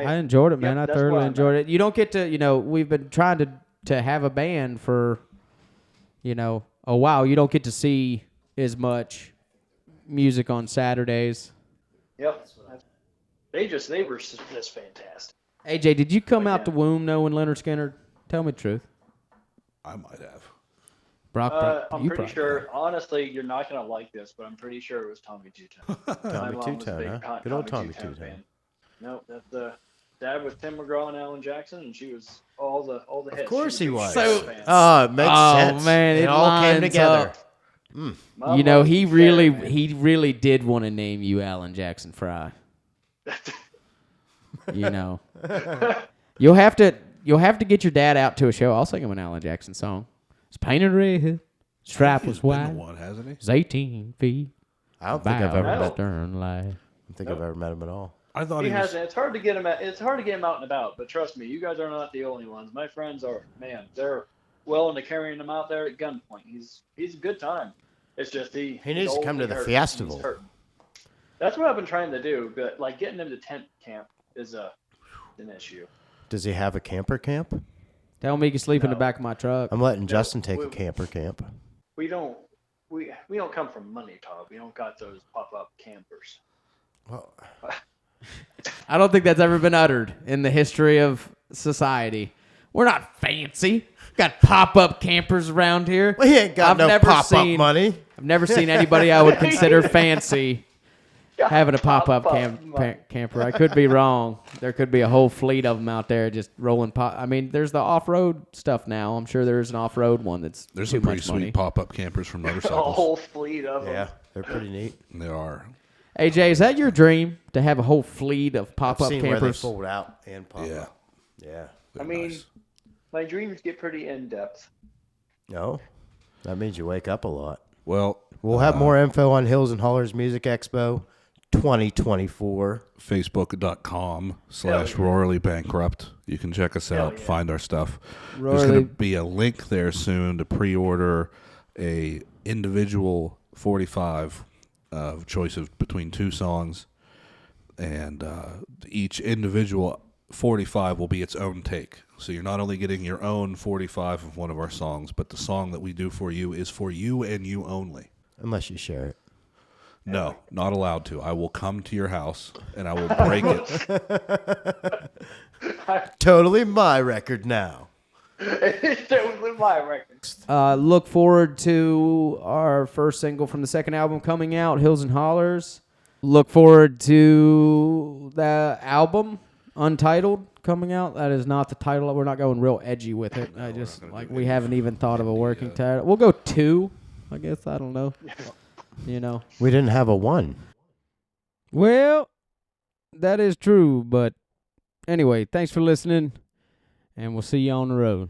I enjoyed it, man. Yep, I that's thoroughly where I'm enjoyed it. You don't get to, we've been trying to have a band for, a while. You don't get to see as much music on Saturdays. Yep. They were just fantastic. AJ, did you come out the womb knowing Leonard Skinner? Tell me the truth. I might have. Brock, I'm you pretty probably- sure. Honestly, you're not gonna like this, but I'm pretty sure it was Tommy Two-Tone. Tommy Two-Tone, huh? Good old Tommy Two-Tone Two-Tone. fan. No, that's the dad was Tim McGraw and Alan Jackson, and she was all the hits. Of course he was. So- fan. Oh, it makes sense. Man, it all came lines together. up. My He mom was really, fan, man. he really did want to name you Alan Jackson Fry. You'll have to get your dad out to a show. I'll sing him an Alan Jackson song. It's painted red, strap was He's been white, the one, hasn't he? it's 18 feet. I don't think I've bow ever in the met. stern light. I don't think I've ever met him at all. I thought He he was. hasn't. It's hard to get him. It's hard to get him out and about. But trust me, you guys are not the only ones. My friends are. Man, they're well into carrying him out there at gunpoint. He's a good time. It's just He he's needs to old, come to he the hurts, festival. he's hurting. That's what I've been trying to do, but like getting him to tent camp is an issue. Does he have a camper camp? Tell me he can sleep in the No. back of my truck. I'm letting Justin take a we- camper camp. We don't come from money, Todd. We don't got those pop-up campers. Well, I don't think that's ever been uttered in the history of society. We're not fancy. Got pop-up campers around here. he ain't got I've no never pop-up seen- money. I've never seen anybody I would consider fancy having a pop-up money. camper. I could be wrong. There could be a whole fleet of them out there just rolling pop. I mean, there's the off-road stuff now. I'm sure there's an off-road one that's There's too some pretty much sweet money. pop-up campers from A motorcycles. whole fleet of them. Yeah, they're pretty neat. There are. AJ, is that your dream to have a whole fleet of I've pop-up seen where they campers? fold out and pop Yeah. up. Yeah. I mean, my dreams get pretty in-depth. No, that means you wake up a lot. Well, We'll have more info on Hills and Hollers Music Expo 2024. Facebook.com/Royally Bankrupt. You can check us out, find our stuff. There's Royally- going to be a link there soon to pre-order a individual 45 choice of between two songs, and each individual 45 will be its own take. So you're not only getting your own 45 of one of our songs, but the song that we do for you is for you and you only. Unless you share it. No, not allowed to. I will come to your house and I will break it. Totally my record now. It's totally my record. Look forward to our first single from the second album coming out, Hills and Hollers. Look forward to the album, Untitled, coming out. That is not the title. We're not going real edgy with it. We haven't even thought of a working title. We'll go 2, I guess. I don't know. We didn't have a 1. Well, that is true. But anyway, thanks for listening, and we'll see you on the road.